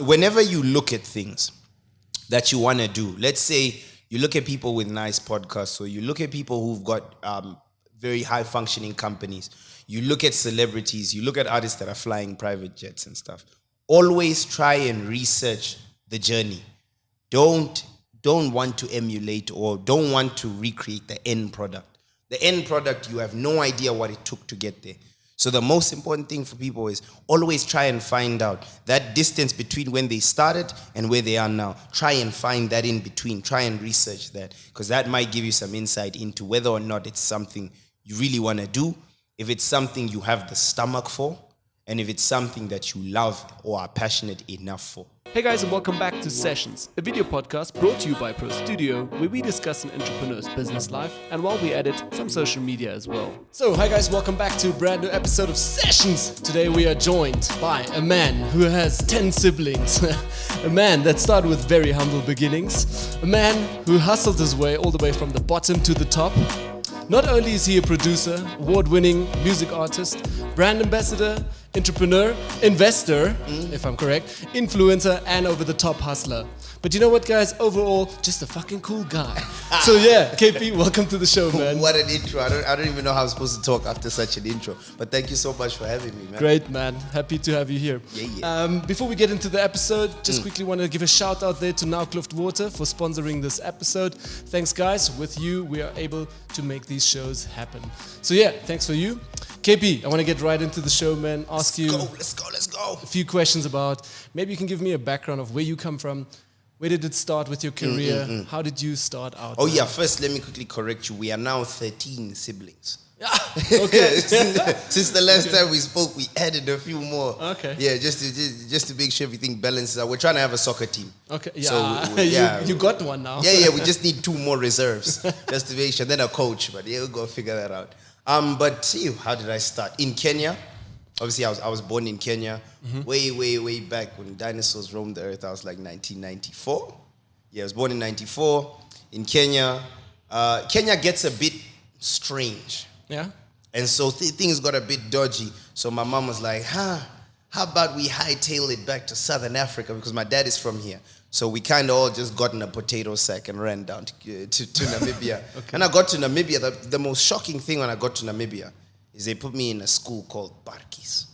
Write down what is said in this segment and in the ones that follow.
Whenever you look at things that you want to do, let's say you look at people with nice podcasts, or you look at people who've got very high functioning companies, you look at celebrities, you look at artists that are flying private jets and stuff. Always try and research the journey. Don't want to emulate or don't want to recreate the end product. The end product, you have no idea what it took to get there. So the most important thing for people is always try and find out that distance between when they started and where they are now. Try and find that in between. Try and research that, because that might give you some insight into whether or not it's something you really want to do, if it's something you have the stomach for, and if it's something that you love or are passionate enough for. Hey guys, and welcome back to Sessions, a video podcast brought to you by Pro Studio, where we discuss an entrepreneur's business life and while we edit some social media as well. So, hi guys, welcome back to a brand new episode of Sessions. Today we are joined by a man who has 10 siblings, a man that started with very humble beginnings, a man who hustled his way all the way from the bottom to the top. Not only is he a producer, award-winning music artist, brand ambassador, entrepreneur, investor, if I'm correct, influencer, and over-the-top hustler. But you know what, guys? Overall, just a fucking cool guy. So yeah, KP, welcome to the show, man. What an intro. I don't even know how I'm supposed to talk after such an intro. But thank you so much for having me, man. Great, man. Happy to have you here. Yeah. Before we get into the episode, just quickly want to give a shout out there to Now Kluft Water for sponsoring this episode. Thanks, guys. With you, we are able to make these shows happen. So yeah, thanks for you. KP, I want to get right into the show, man. Let's go. A few questions about, maybe you can give me a background of where you come from. Where did it start with your career? How did you start out? Oh yeah, first let me quickly correct you. We are now 13 siblings. Okay. Since the last time we spoke, we added a few more. Okay. Yeah, just to make sure everything balances out. We're trying to have a soccer team. Okay. Yeah. So you got one now. Yeah. We just need 2 more reserves just to make sure. Then a coach, but yeah, we'll go figure that out. But see, how did I start? In Kenya. Obviously, I was born in Kenya way back when dinosaurs roamed the earth. I was like 1994. Yeah, I was born in 94 in Kenya. Kenya gets a bit strange. Yeah. And so things got a bit dodgy. So my mom was like, how about we hightail it back to Southern Africa? Because my dad is from here. So we kind of all just got in a potato sack and ran down to Namibia. Okay. And I got to Namibia. The most shocking thing when I got to Namibia is they put me in a school called Barkies.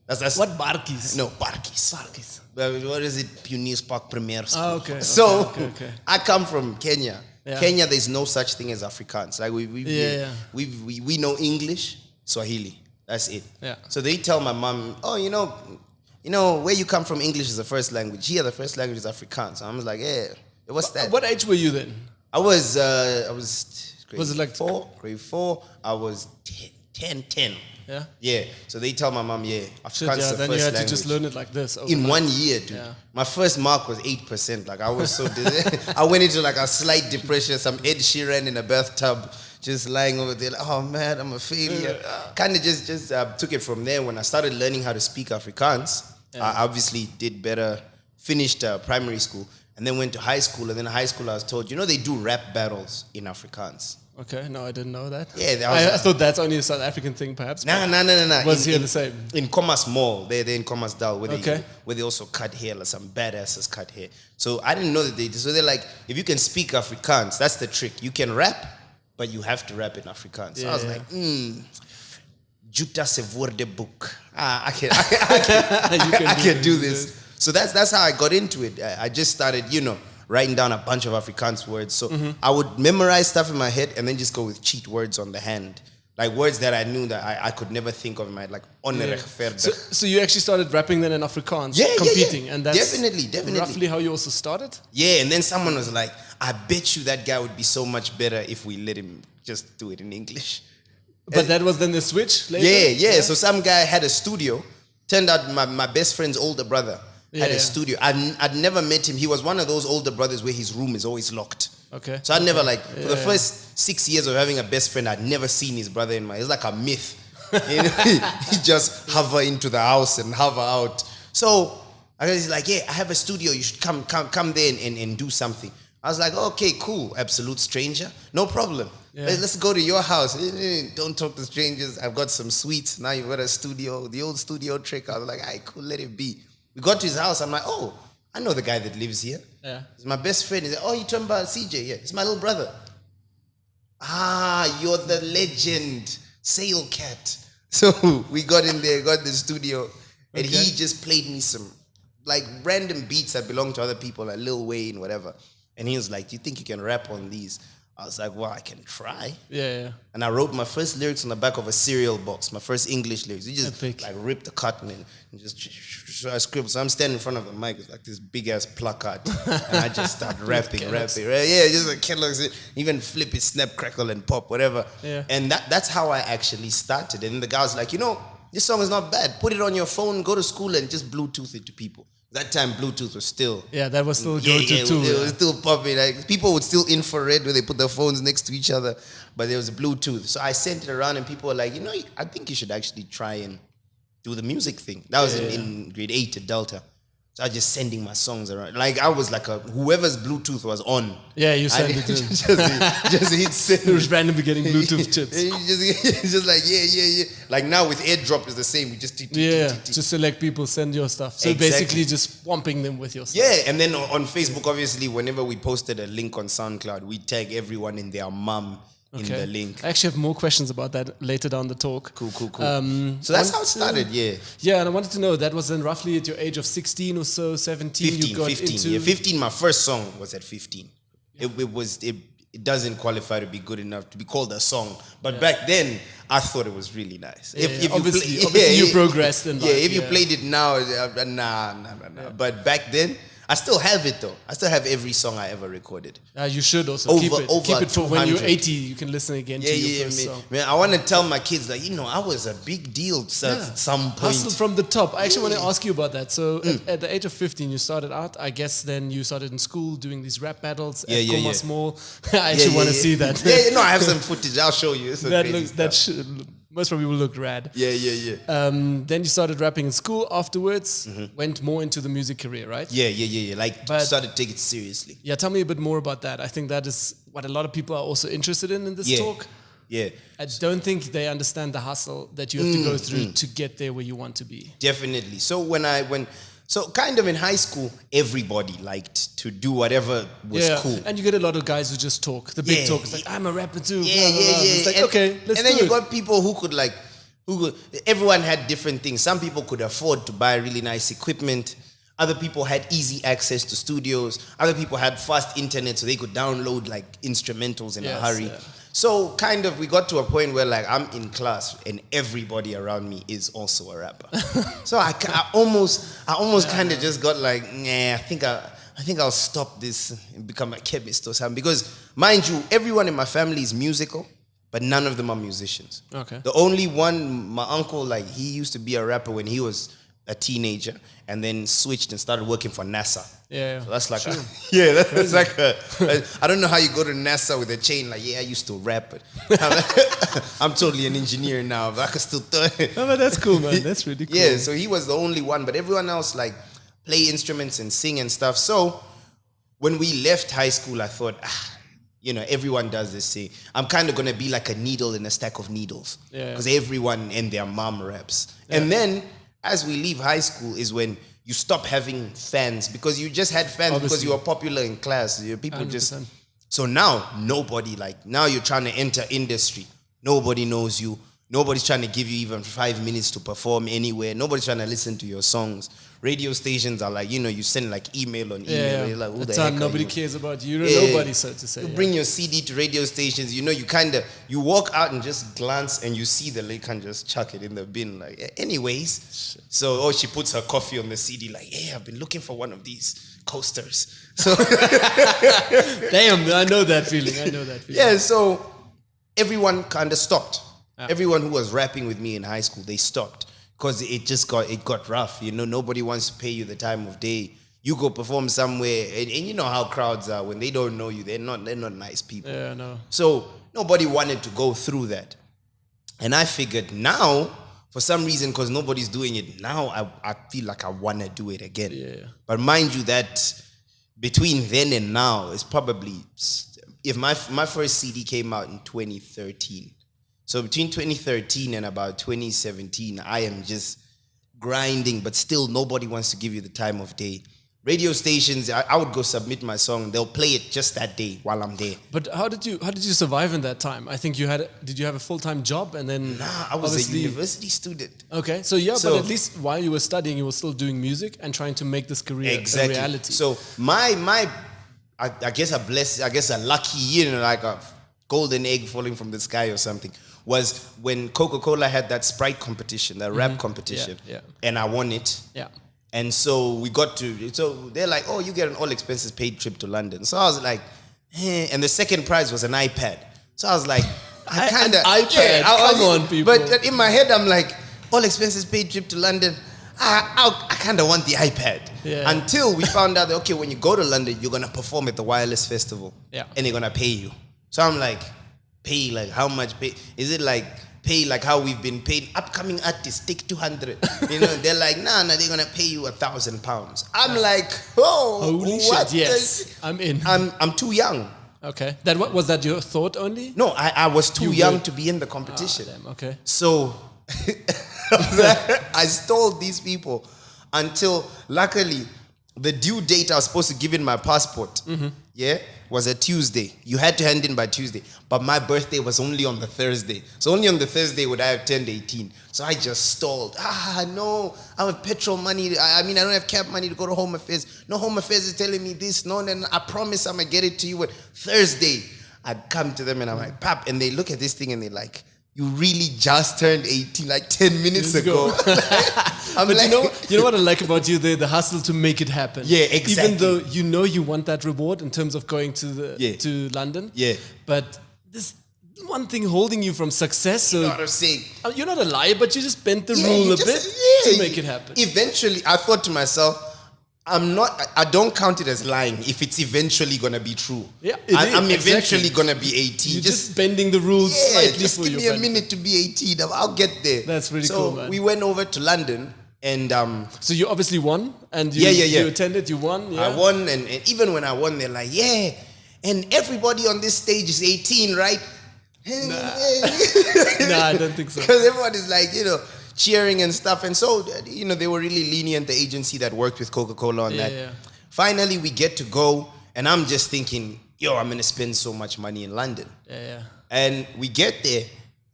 That's what Barkies? No, Barkies. Barkies. What is it? Punis Park Premier School. Okay. So okay. I come from Kenya. Yeah. Kenya, there's no such thing as Afrikaans. Like we know English, Swahili. That's it. Yeah. So they tell my mom, oh, you know, where you come from, English is the first language. Here, the first language is Afrikaans. I was like, yeah, what's that? What age were you then? I was grade Was it like 4? Grade 4. I was 10. Yeah. Yeah. So they tell my mom, Afrikaans is the then first you had language. to just learn it like this. In 1 year, dude. Yeah. My first mark was 8%. Like I was so I went into like a slight depression, some Ed Sheeran in a bathtub, just lying over there, like, oh man, I'm a failure. Kind of just took it from there. When I started learning how to speak Afrikaans, I obviously did better, finished primary school, and then went to high school. And then in high school, I was told, they do rap battles in Afrikaans. Okay, no, I didn't know that. Yeah, I thought that's only a South African thing, perhaps. No. Was here the same? In Commerce Mall, they're in Commerce Dal, where they also cut hair, like some badasses cut hair. So I didn't know that they did. So they're like, if you can speak Afrikaans, that's the trick. You can rap, but you have to rap in Afrikaans. So I was like, Juta se woordeboek. I can do this. So that's how I got into it. I just started, writing down a bunch of Afrikaans words. So I would memorize stuff in my head and then just go with cheat words on the hand. Like words that I knew that I could never think of in my head, like onrechtvaardig. So you actually started rapping then in Afrikaans, competing. And that's definitely. roughly how you also started? Yeah, and then someone was like, I bet you that guy would be so much better if we let him just do it in English. But that was then the switch later? Yeah. So some guy had a studio. Turned out my best friend's older brother had a studio. I'd never met him. He was one of those older brothers where his room is always locked. Okay. So I'd never for the first 6 years of having a best friend, I'd never seen his brother in my. It's like a myth. He just hover into the house and hover out. So I was like, I have a studio. You should come there and do something. I was like, okay, cool. Absolute stranger, no problem. Yeah. Let's go to your house. Don't talk to strangers. I've got some sweets. Now you've got a studio. The old studio trick. I was like, all right, cool. Let it be. We got to his house. I'm like, oh, I know the guy that lives here. Yeah. He's my best friend. He's like, oh, you talking about CJ? Yeah, it's my little brother. Ah, you're the legend, Sail Cat. So we got in there, got the studio, and he just played me some like random beats that belong to other people, like Lil Wayne, whatever. And he was like, do you think you can rap on these? I was like, well, I can try. Yeah. And I wrote my first lyrics on the back of a cereal box, my first English lyrics. You just like rip the cotton and just scribble. So I'm standing in front of the mic with like this big ass placard. And I just start rapping. Right? Yeah, just like Kellogg's, even flip it, snap, crackle, and pop, whatever. Yeah. And that's how I actually started. And the guy was like, this song is not bad. Put it on your phone, go to school, and just Bluetooth it to people. That time, Bluetooth was still... Yeah, that was still go-to too. It was still popping. Like, people would still infrared where they put their phones next to each other, but there was a Bluetooth. So I sent it around, and people were like, I think you should actually try and do the music thing. That was in grade 8 at Delta. So I was just sending my songs around. Like, I was like whoever's Bluetooth was on. Yeah, you sent it to just hit send. It was randomly getting Bluetooth chips. just like, yeah. Like now with AirDrop is the same. We just... just select people, send your stuff. So basically just swamping them with your stuff. Yeah, and then on Facebook, obviously, whenever we posted a link on SoundCloud, we tag everyone and their mum in the link. I actually have more questions about that later down the talk. Cool. So that's how it started, Yeah, and I wanted to know, that was then roughly at your age of 16 or so, 17? 15. Yeah, 15, my first song was at 15. Yeah. It doesn't qualify to be good enough to be called a song. But back then, I thought it was really nice. If obviously you progressed in life. Yeah, if you played it now, nah. Yeah. But back then, I still have it though. I still have every song I ever recorded. You should also keep it for when you're 80. You can listen again to your first song. Man, I want to tell my kids like, I was a big deal at some point. Hustle from the top. I actually want to ask you about that. So at the age of 15, you started out. I guess then you started in school doing these rap battles at Comas Mall. I actually want to see that. I have some footage. I'll show you. Most probably will look rad. Yeah. Then you started rapping in school afterwards, went more into the music career, right? Yeah. Started to take it seriously. Yeah, tell me a bit more about that. I think that is what a lot of people are also interested in this talk. Yeah. I don't think they understand the hustle that you have to go through to get there where you want to be. Definitely. So kind of in high school, everybody liked to do whatever was cool. And you get a lot of guys who just talk. The big talk is like, I'm a rapper too. Yeah. It's like, okay, let's do it. And then you got people who could everyone had different things. Some people could afford to buy really nice equipment. Other people had easy access to studios. Other people had fast internet so they could download like instrumentals in a hurry. Yeah. So kind of we got to a point where like I'm in class and everybody around me is also a rapper. So I almost kind of just got like, I think I'll stop this and become a chemist or something. Because mind you, everyone in my family is musical, but none of them are musicians. Okay. The only one, my uncle, like he used to be a rapper when he was a teenager and then switched and started working for NASA. Yeah. So that's like, that's like I don't know how you go to NASA with a chain like, I used to rap, but I'm totally an engineer now, but I can still do it. Oh, but that's cool, man. That's really cool. Yeah, so he was the only one, but everyone else like play instruments and sing and stuff. So when we left high school, I thought, everyone does this thing. I'm kind of going to be like a needle in a stack of needles. Because everyone and their mom raps. Yeah. And then as we leave high school is when you stop having fans because you just had fans because you were popular in class. People 100%. Just... So now, now you're trying to enter industry. Nobody knows you. Nobody's trying to give you even 5 minutes to perform anywhere. Nobody's trying to listen to your songs. Radio stations are like, you send like email on email. You're like, who the heck nobody cares about you. You're nobody, so to say. You bring your CD to radio stations. You walk out and just glance and you see the lake and just chuck it in the bin. Like, anyways. So, she puts her coffee on the CD like, I've been looking for one of these coasters. So, damn, I know that feeling. Yeah, so everyone kind of stopped. Yeah. Everyone who was rapping with me in high school, they stopped because it got rough. Nobody wants to pay you the time of day. You go perform somewhere, and you know how crowds are when they don't know you. They're not nice people. Yeah, no. So nobody wanted to go through that, and I figured now, for some reason, because nobody's doing it now, I feel like I want to do it again. Yeah. But mind you, that between then and now is probably if my first CD came out in 2013. So between 2013 and about 2017, I am just grinding, but still nobody wants to give you the time of day. Radio stations, I would go submit my song. They'll play it just that day while I'm there. But how did you survive in that time? I think did you have a full-time job and then? Nah, I was a university student. Okay, so but at least while you were studying, you were still doing music and trying to make this career a reality. So I guess a lucky, like a golden egg falling from the sky or something, was when Coca-Cola had that Sprite competition, that rap competition, and I won it. Yeah. And so they're like, oh, you get an all expenses paid trip to London. So I was like, and the second prize was an iPad. So I was like, an iPad, come on, people. But in my head, I'm like, all expenses paid trip to London. I kind of want the iPad. Yeah. Until we found out that, okay, when you go to London, you're going to perform at the Wireless Festival. Yeah. And they're going to pay you. So I'm like, pay, like how much pay? Is it like pay like how we've been paid? Upcoming artists take 200. They're like, nah, they're going to pay you £1,000. I'm like, oh, holy what? Shit, yes, I'm in. I'm too young. Okay. Was that your thought only? No, I was too young to be in the competition. Damn, okay. So I stole these people until luckily the due date I was supposed to give in my passport, was a Tuesday. You had to hand in by Tuesday. But my birthday was only on the Thursday. So only on the Thursday would I have turned 18. So I just stalled. No, I have petrol money. I don't have cab money to go to Home Affairs. No, Home Affairs is telling me this. No, and I promise I'm going to get it to you. But Thursday, I'd come to them and I'm like, Pap. And they look at this thing and they're like, you really just turned 18 like 10 minutes ago. But like, you know what I like about you? The hustle to make it happen. Yeah, exactly. Even though you want that reward in terms of going to London. Yeah. But this one thing holding you from success. So you know what I'm saying? You're not a liar, but you just bent the rule a bit to make it happen. Eventually, I thought to myself, I don't count it as lying if it's eventually going to be true. Yeah, I'm eventually going to be 18. You're just bending the rules slightly just for give me a minute to be 18. I'll get there. That's really cool, man. So we went over to London and... so you obviously won? And you attended, you won? Yeah. I won and even when I won, they're like, yeah, and everybody on this stage is 18, right? Nah, I don't think so. Because everyone is like, cheering and stuff. And so, they were really lenient, the agency that worked with Coca-Cola on that. Yeah. Finally, we get to go, and I'm just thinking, I'm going to spend so much money in London. Yeah. And we get there,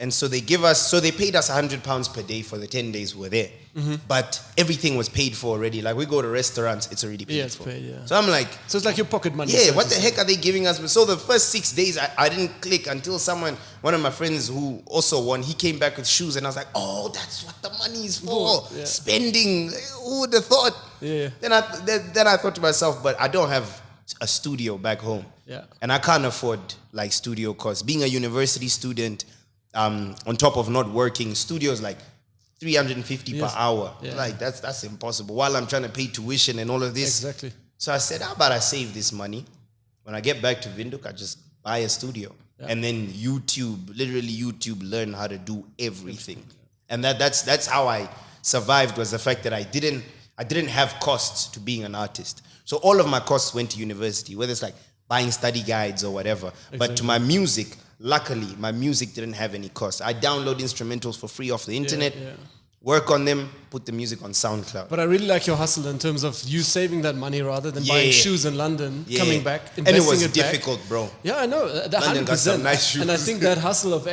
and so they paid us £100 per day for the 10 days we were there. Mm-hmm. But everything was paid for already. Like, we go to restaurants, it's already paid for. So I'm like... So it's like your pocket money. Yeah, what the heck are they giving us? So the first 6 days, I didn't click until one of my friends who also won, he came back with shoes, and I was like, oh, that's what the money is for. Yeah. Spending. Who would have thought? Yeah. Then I thought to myself, but I don't have a studio back home. Yeah. And I can't afford, like, studio costs. Being a university student, on top of not working, studios, like, 350 per hour. Yeah. Like, that's impossible. While I'm trying to pay tuition and all of this. Exactly. So I said, how about I save this money? When I get back to Windhoek, I just buy a studio. Yeah. And then YouTube, learn how to do everything. And that's how I survived, was the fact that I didn't have costs to being an artist. So all of my costs went to university, whether it's like buying study guides or whatever. Exactly. But to my music, luckily, my music didn't have any cost. I download instrumentals for free off the internet, work on them, put the music on SoundCloud. But I really like your hustle in terms of you saving that money rather than buying shoes in London, coming back, investing and it was it difficult, back. Bro. Yeah, I know. London 100%. Got some nice shoes. And I think that hustle of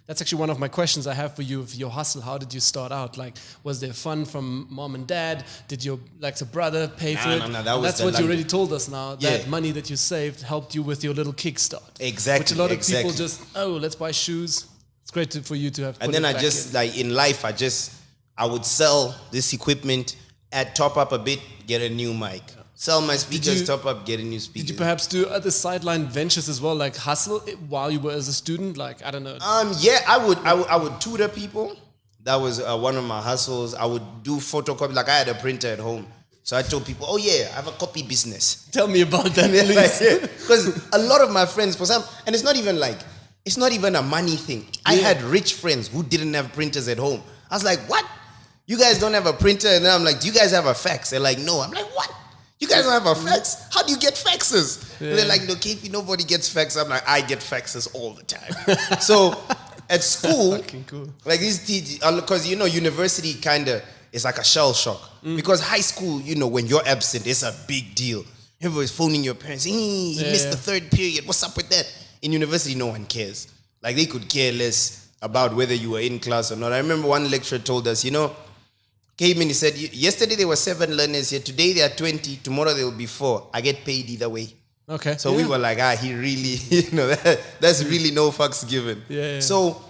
that's actually one of my questions I have for you, of your hustle. How did you start out? Like, was there fun from mom and dad? Did your brother pay for it? No, that's what you already told us now. That money that you saved helped you with your little kickstart. Exactly. Which a lot of people just, let's buy shoes. It's great for you to have. And then in life, I would sell this equipment, top up a bit, get a new mic. Sell my speakers, top up, get a new speaker. Did you perhaps do other sideline ventures as well, like hustle while you were as a student? Like, I don't know. I would tutor people. That was one of my hustles. I would do photocopy. Like, I had a printer at home. So I told people, I have a copy business. Tell me about that, please. Because a lot of my friends, and it's not even a money thing. I had rich friends who didn't have printers at home. I was like, what? You guys don't have a printer? And then I'm like, do you guys have a fax? They're like, no. I'm like, what? You guys don't have a fax? How do you get faxes? Yeah. And they're like, no, KP, nobody gets faxes. I'm like, I get faxes all the time. So at school, cool. like this, because university kind of it's like a shell shock. Because high school, you know, when you're absent, it's a big deal. Everybody's phoning your parents. He missed the third period. What's up with that? In university, no one cares. Like, they could care less about whether you were in class or not. I remember one lecturer told us, you know, came in, he said, yesterday there were 7 learners here. Today there are 20. Tomorrow there will be 4. I get paid either way. Okay. So we were like, he really, you know, that's really no fucks given. Yeah. So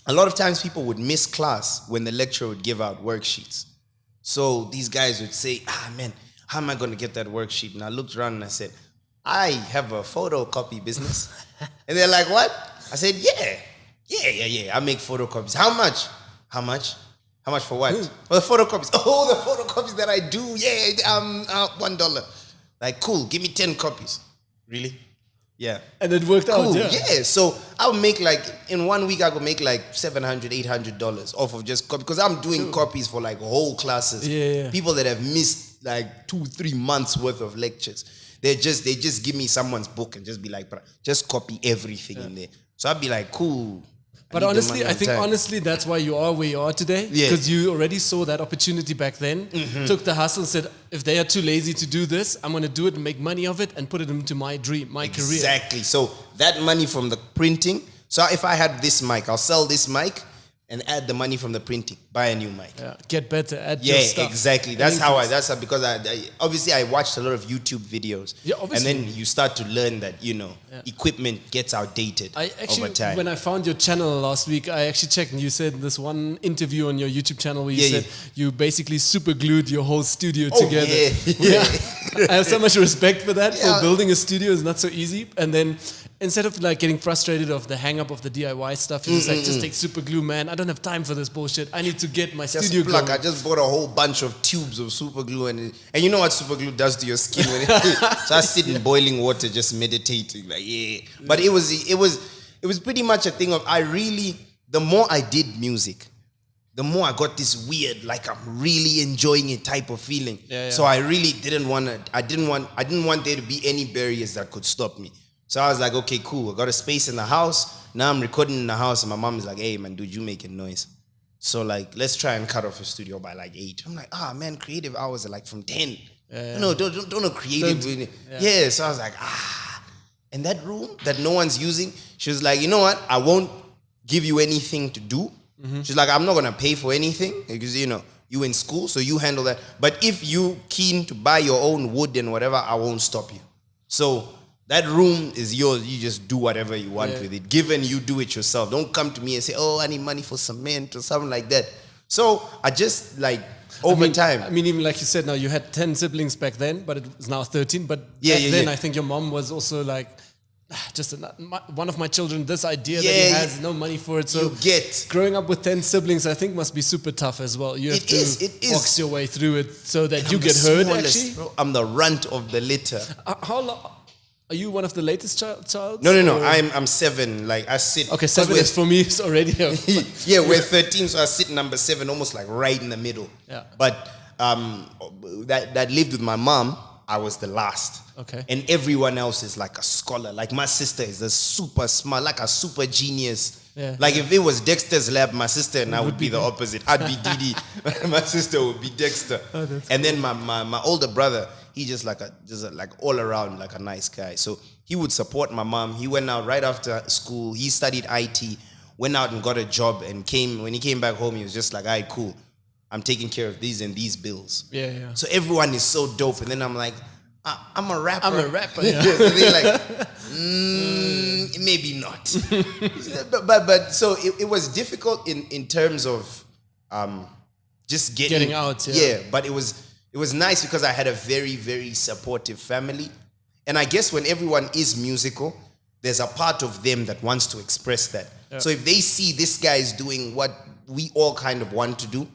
a lot of times people would miss class when the lecturer would give out worksheets. So these guys would say, man, how am I going to get that worksheet? And I looked around and I said, I have a photocopy business. And they're like, what? I said, yeah. I make photocopies. How much? How much for what? For the photocopies. Oh, the photocopies that I do. $1. Like, cool. Give me 10 copies. Really? Yeah. And it worked out. Yeah. So I would make like, in 1 week, I could make like $700, $800 off of just copy. Because I'm doing copies for like whole classes. Yeah. People that have missed like 2-3 months worth of lectures. They just give me someone's book and just be like, just copy everything in there. So I'd be like, cool. But honestly, I think that's why you are where you are today. Because you already saw that opportunity back then, took the hustle and said, if they are too lazy to do this, I'm going to do it and make money of it and put it into my dream, my career. Exactly. So that money from the printing. So if I had this mic, I'll sell this mic and add the money from the printing, buy a new mic. Yeah, get better, add your stuff. Yeah, exactly. That's how because I obviously I watched a lot of YouTube videos. Yeah, obviously. And then you start to learn that, you know, equipment gets outdated over time. When I found your channel last week, I actually checked and you said this one interview on your YouTube channel where you said you basically super glued your whole studio together. Yeah. I have so much respect for that. For building a studio is not so easy. And then instead of like getting frustrated of the hang up of the DIY stuff, you just take super glue, man. I don't have time for this bullshit. I need to get my studio going. I just bought a whole bunch of tubes of super glue and you know what super glue does to your skin when so I sit in boiling water just meditating like But it was pretty much a thing of the more I did music, the more I got this weird, like I'm really enjoying it type of feeling. So I really didn't want there to be any barriers that could stop me. So I was like, okay, cool. I got a space in the house. Now I'm recording in the house and my mom is like, hey man, dude, you making noise. So like, let's try and cut off a studio by like 8. I'm like, man, creative hours are like from 10. No, don't know creative. So I was like, And that room that no one's using, she was like, you know what? I won't give you anything to do. She's like, I'm not going to pay for anything because, you know, you in school, so you handle that. But if you keen to buy your own wood and whatever, I won't stop you. So that room is yours. You just do whatever you want with it. Given you do it yourself. Don't come to me and say, I need money for cement or something like that. So I just like over time. I mean, even like you said, now you had 10 siblings back then, but it was now 13. But then I think your mom was also like, just one of my children, this idea that he has no money for it. So growing up with 10 siblings, I think must be super tough as well. You have to box your way through it so that you get heard, actually. Bro. I'm the runt of the litter. How long? Are you one of the latest child? No. I'm 7. Like I sit. Okay, 7 is for me. It's already. We're 13, so I sit number 7, almost like right in the middle. Yeah. But that lived with my mom. I was the last. Okay. And everyone else is like a scholar. Like my sister is a super smart, like a super genius. Yeah. Like if it was Dexter's lab, my sister and I would be the opposite. I'd be Didi. My sister would be Dexter. And then my older brother, he just like all around like a nice guy. So he would support my mom. He went out right after school. He studied IT, went out and got a job and when he came back home, he was just like, all right, cool. I'm taking care of these and these bills. Yeah. So everyone is so dope. And then I'm like, I'm a rapper. Yeah. So they're like, maybe not. but so it was difficult in terms of just getting out. Yeah, but it was nice because I had a very, very supportive family. And I guess when everyone is musical, there's a part of them that wants to express that. Yeah. So if they see this guy is doing what we all kind of want to do,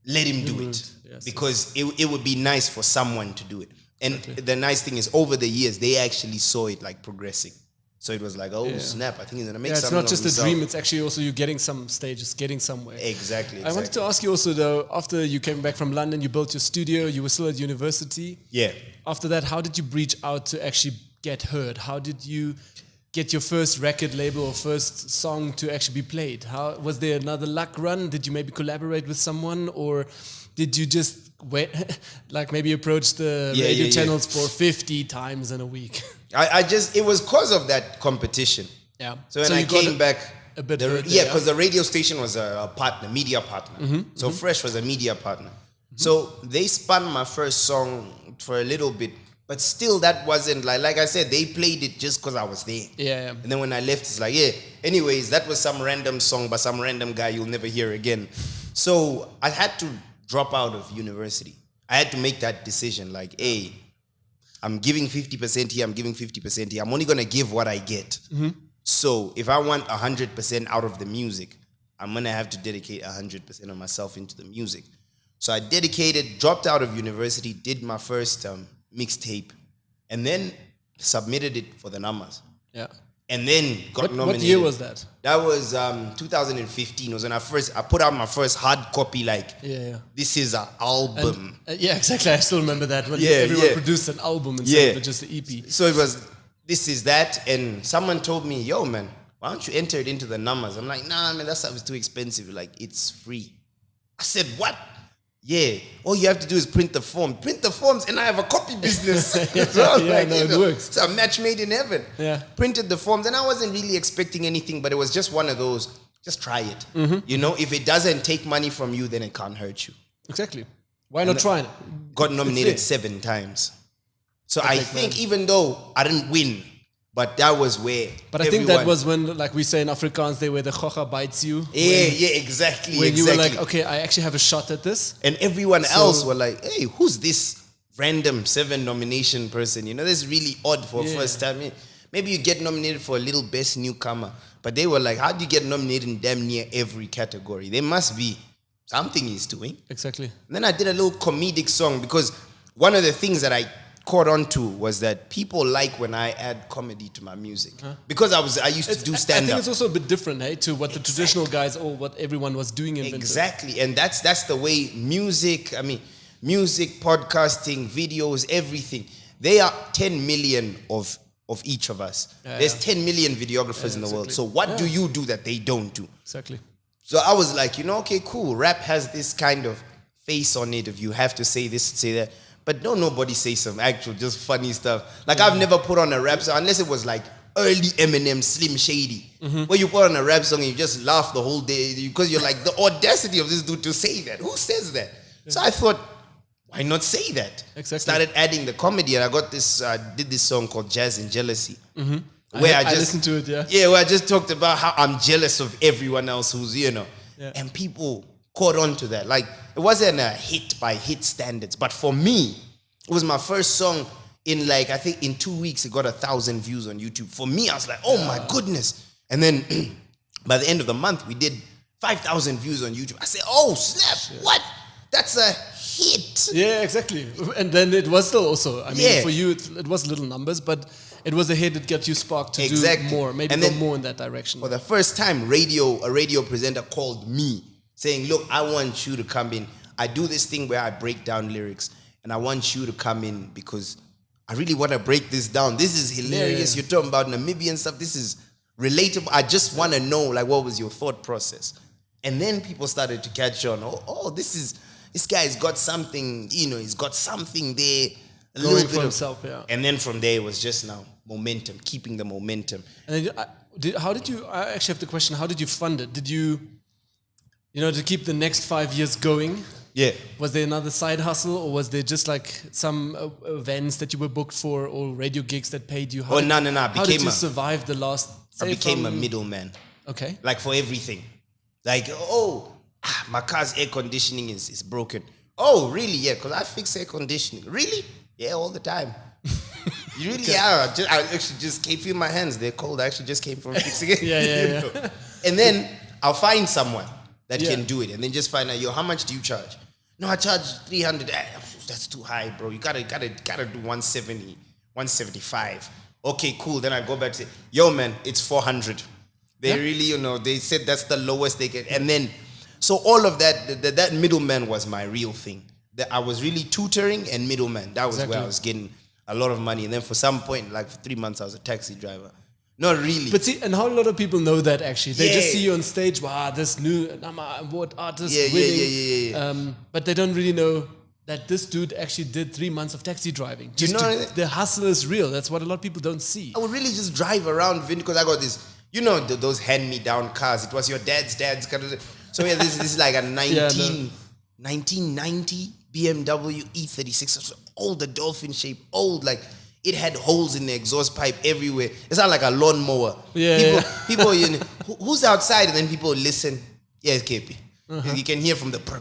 let him do it. Yes, because it would be nice for someone to do it. And the nice thing is over the years, they actually saw it like progressing. So it was like, snap, I think he's going to make something. It's not just a dream, it's actually also you getting some stages, getting somewhere. Exactly. I wanted to ask you also though, after you came back from London, you built your studio, you were still at university. Yeah. After that, how did you reach out to actually get heard? How did you get your first record label or first song to actually be played? How was there another luck run? Did you maybe collaborate with someone, or did you just wait, like maybe approach the radio channels for 50 times in a week? It was cause of that competition. Yeah. So when I came back, a bit because the radio station was a partner, media partner. So Fresh was a media partner. So they spun my first song for a little bit, but still that wasn't like I said, they played it just because I was there. Yeah. And then when I left, it's like, anyways, that was some random song by some random guy you'll never hear again. So I had to drop out of university. I had to make that decision, like, hey, I'm giving 50% here, I'm giving 50% here. I'm only going to give what I get. So if I want 100% out of the music, I'm going to have to dedicate 100% of myself into the music. So I dropped out of university, did my first mixtape, and then submitted it for the numbers. Yeah. And then got nominated. What year was that? That was 2015. It was when I put out my first hard copy, this is an album. And, yeah, exactly. I still remember that when everyone produced an album instead of just an EP. So it was, this is that. And someone told me, yo, man, why don't you enter it into the numbers? I'm like, nah, man, that stuff is too expensive. Like, it's free. I said, what? Yeah, all you have to do is print the form. Print the forms, and I have a copy business. It works. It's a match made in heaven. Yeah. Printed the forms, and I wasn't really expecting anything, but it was just one of those, just try it. If it doesn't take money from you, then it can't hurt you. Exactly. Why not try it? Got nominated 7 times. So I think even though I didn't win, but that was where. But I think that was when, like we say in Afrikaans, where the chocha bites you. Exactly. When you were like, okay, I actually have a shot at this. And everyone else were like, hey, who's this random 7 nomination person? This is really odd for first time. Maybe you get nominated for a little best newcomer. But they were like, how do you get nominated in damn near every category? There must be something he's doing. Exactly. And then I did a little comedic song because one of the things that I caught on to was that people like when I add comedy to my music because I used to do stand-up. I think it's also a bit different, to what the traditional guys or what everyone was doing in Vintage. Exactly, and that's the way music, podcasting, videos, everything. They are 10 million of each of us. There's 10 million videographers in the world. So what do you do that they don't do? Exactly. So I was like, okay, cool. Rap has this kind of face on it if you have to say this, say that. But don't nobody say some actual just funny stuff. Like I've never put on a rap song unless it was like early Eminem, Slim Shady, where you put on a rap song and you just laugh the whole day because you're like, the audacity of this dude to say that. Who says that? So I thought, why not say that? Exactly. Started adding the comedy, and I got this. Did this song called Jazz and Jealousy, where I just listened to it. where I just talked about how I'm jealous of everyone else who's and people caught on to that. Like, it wasn't a hit by hit standards, but for me, it was my first song in I think in 2 weeks, it got 1,000 views on YouTube. For me, I was like, oh my goodness. And then by the end of the month, we did 5,000 views on YouTube. I said, oh snap, what? That's a hit. Yeah, exactly. And then it was still also, for you, it was little numbers, but it was a hit that got you sparked to do more, maybe go more in that direction. For the first time, a radio presenter called me saying, look, I want you to come in. I do this thing where I break down lyrics, and I want you to come in because I really want to break this down. This is hilarious. You're talking about Namibia and stuff. This is relatable. I just want to know, what was your thought process? And then people started to catch on. This guy's got something, he's got something there. A Going little bit for of himself, And then from there, it was just now momentum, keeping the momentum. And then, I actually have the question, how did you fund it? Did you, to keep the next 5 years going? Yeah. Was there another side hustle, or was there just some events that you were booked for, or radio gigs that paid you? No. How did you survive the last? I became a middleman. Okay. For everything. My car's air conditioning is broken. Oh, really? Yeah, because I fix air conditioning. Really? Yeah, all the time. You really? Yeah. I actually just came, feel my hands. They're cold. I actually just came from fixing it. Yeah. And then I'll find someone that can do it, and then just find out, how much do you charge? No, I charge 300. That's too high, bro. You gotta do 170, 175. Okay, cool. Then I go back to, man, it's 400. They really, they said that's the lowest they get. And then, so all of that middleman was my real thing. That I was really tutoring and middleman. That was where I was getting a lot of money. And then for some point, for 3 months, I was a taxi driver. Not really. But see, and how a lot of people know that actually. They just Yeah. see you on stage, wow, this new Nama Award artist Yeah, winning. yeah. But they don't really know that this dude actually did 3 months of taxi driving. You know what I mean? The hustle is real. That's what a lot of people don't see. I would really just drive around because I got this, those hand-me-down cars. It was your dad's kind of. So yeah, this is like a 1990 BMW E36. So old, the dolphin shape, old, like it had holes in the exhaust pipe everywhere. It's not like a lawnmower. People, who's outside, and then people listen. Yeah, it's KP. You can hear from the car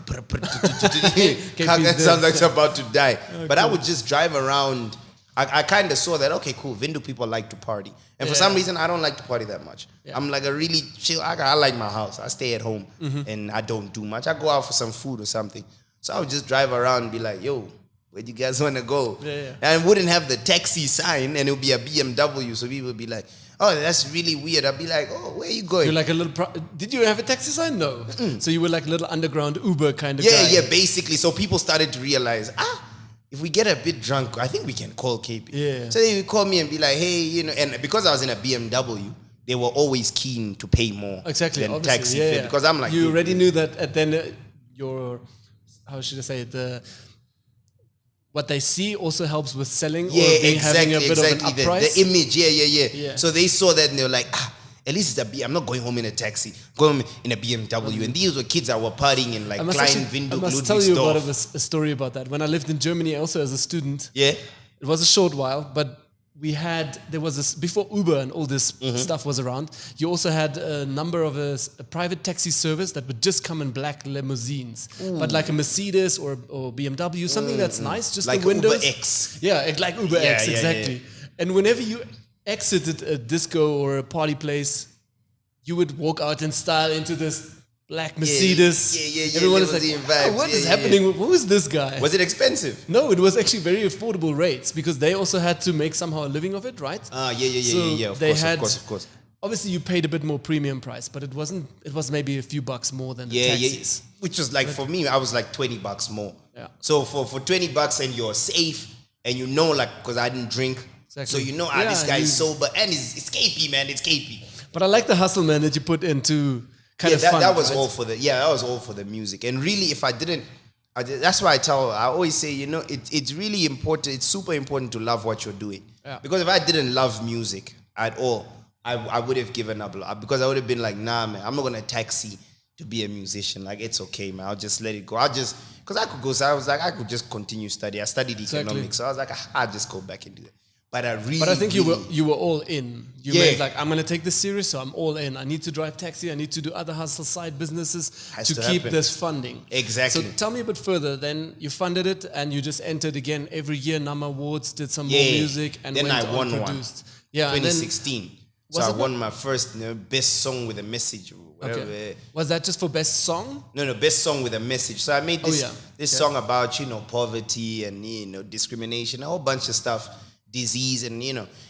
that sounds like it's about to die. But I would just drive around. I kind of saw that, okay, cool, Windhoek people like to party. And for some reason, I don't like to party that much. Yeah. I'm like a really chill, I like my house. I stay at home and I don't do much. I go out for some food or something. So I would just drive around and be like, yo, where do you guys want to go? And I wouldn't have the taxi sign and it would be a BMW. So people would be like, oh, that's really weird. I'd be like, oh, where are you going? You're like a little. Did you have a taxi sign? No. So you were like a little underground Uber kind of guy. Yeah, basically. So people started to realize, if we get a bit drunk, I think we can call KP. Yeah. So they would call me and be like, hey, and because I was in a BMW, they were always keen to pay more than taxi fare. Because I'm like, you already knew that, and then your, how should I say it, what they see also helps with selling or having a bit of an up price. The image, yeah. So they saw that and they were like, at least it's I'm not going home in a taxi, going home in a BMW. And these were kids that were partying in like Klein, Windhoek, I must tell you about a story about that. When I lived in Germany also as a student, it was a short while, but there was this, before Uber and all this stuff was around, you also had a number of a private taxi service that would just come in black limousines. But like a Mercedes or BMW, something that's nice, just like the windows. Uber X. Yeah, like Uber X, exactly. Yeah. And whenever you exited a disco or a party place, you would walk out in style into this black Mercedes. Everyone is like, what is happening? Who is this guy? Was it expensive? No, it was actually very affordable rates because they also had to make somehow a living of it, right? Of course. Obviously, you paid a bit more premium price, but it wasn't. It was maybe a few bucks more than the taxis. Which was like, for me, I was like $20 more. Yeah. So for $20 and you're safe and because I didn't drink. Exactly. So this guy is sober and it's KP, man. It's KP. But I like the hustle, man, that you put into kind of fun. That was all for that was all for the music. And really, if I didn't, that's why I always say, it's really important. It's super important to love what you're doing. Yeah. Because if I didn't love music at all, I would have given up. Because I would have been like, nah, man, I'm not going to taxi to be a musician. Like, it's okay, man. I'll just let it go. Because I could go, so I was like, I could just continue study. I studied economics. So I was like, I'll just go back and do that. But I think you were all in. You made like, I'm going to take this serious, so I'm all in. I need to drive taxi. I need to do other hustle side businesses to keep this funding. Exactly. So tell me a bit further. Then you funded it and you just entered again every year, NAMA Awards, did some more music, and then went I won produced. One. Yeah, 2016. So I won my first best song with a message. Okay. Was that just for best song? No, best song with a message. So I made this song about poverty and discrimination, a whole bunch of stuff. Disease and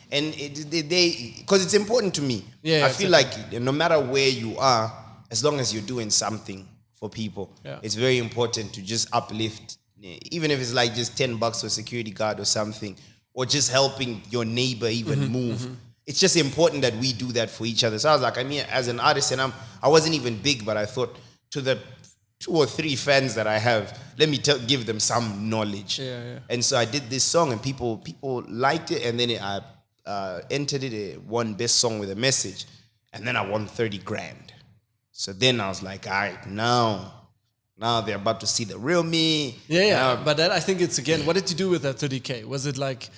because it's important to me. I feel like no matter where you are, as long as you're doing something for people, it's very important to just uplift, even if it's like just $10 for a security guard or something, or just helping your neighbor even move. It's just important that we do that for each other. So I was like, as an artist, and I wasn't even big, but I thought to the 2 or 3 fans that I have, let me give them some knowledge. And so I did this song, and people liked it, and then I entered it. It won best song with a message, and then I won 30 grand. So then I was like, all right, now they're about to see the real me. But that, I think it's again, what did you do with that 30K? Was it like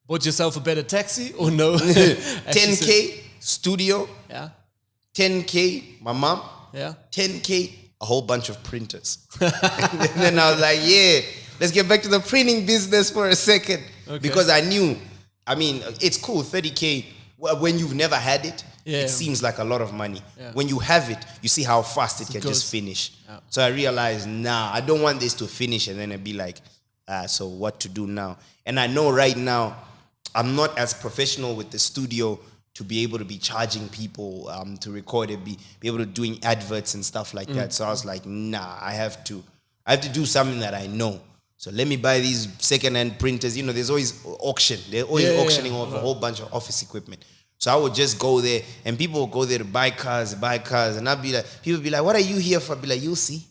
bought yourself a better taxi or no? 10K studio. 10K my mom. 10K a whole bunch of printers. And then I was like, let's get back to the printing business for a second. Because I knew, it's cool, 30K, when you've never had it, it seems like a lot of money. When you have it, you see how fast it can just finish. So I realized, I don't want this to finish and then it'd be like, so what to do now? And I know right now, I'm not as professional with the studio to be able to be charging people to record it, be able to doing adverts and stuff like that. So I was like, I have to do something that I know. So let me buy these second-hand printers. There's always auction. They're always auctioning off a whole bunch of office equipment. So I would just go there, and people would go there to buy cars, and I'd be like, people would be like, what are you here for? I'd be like, you'll see.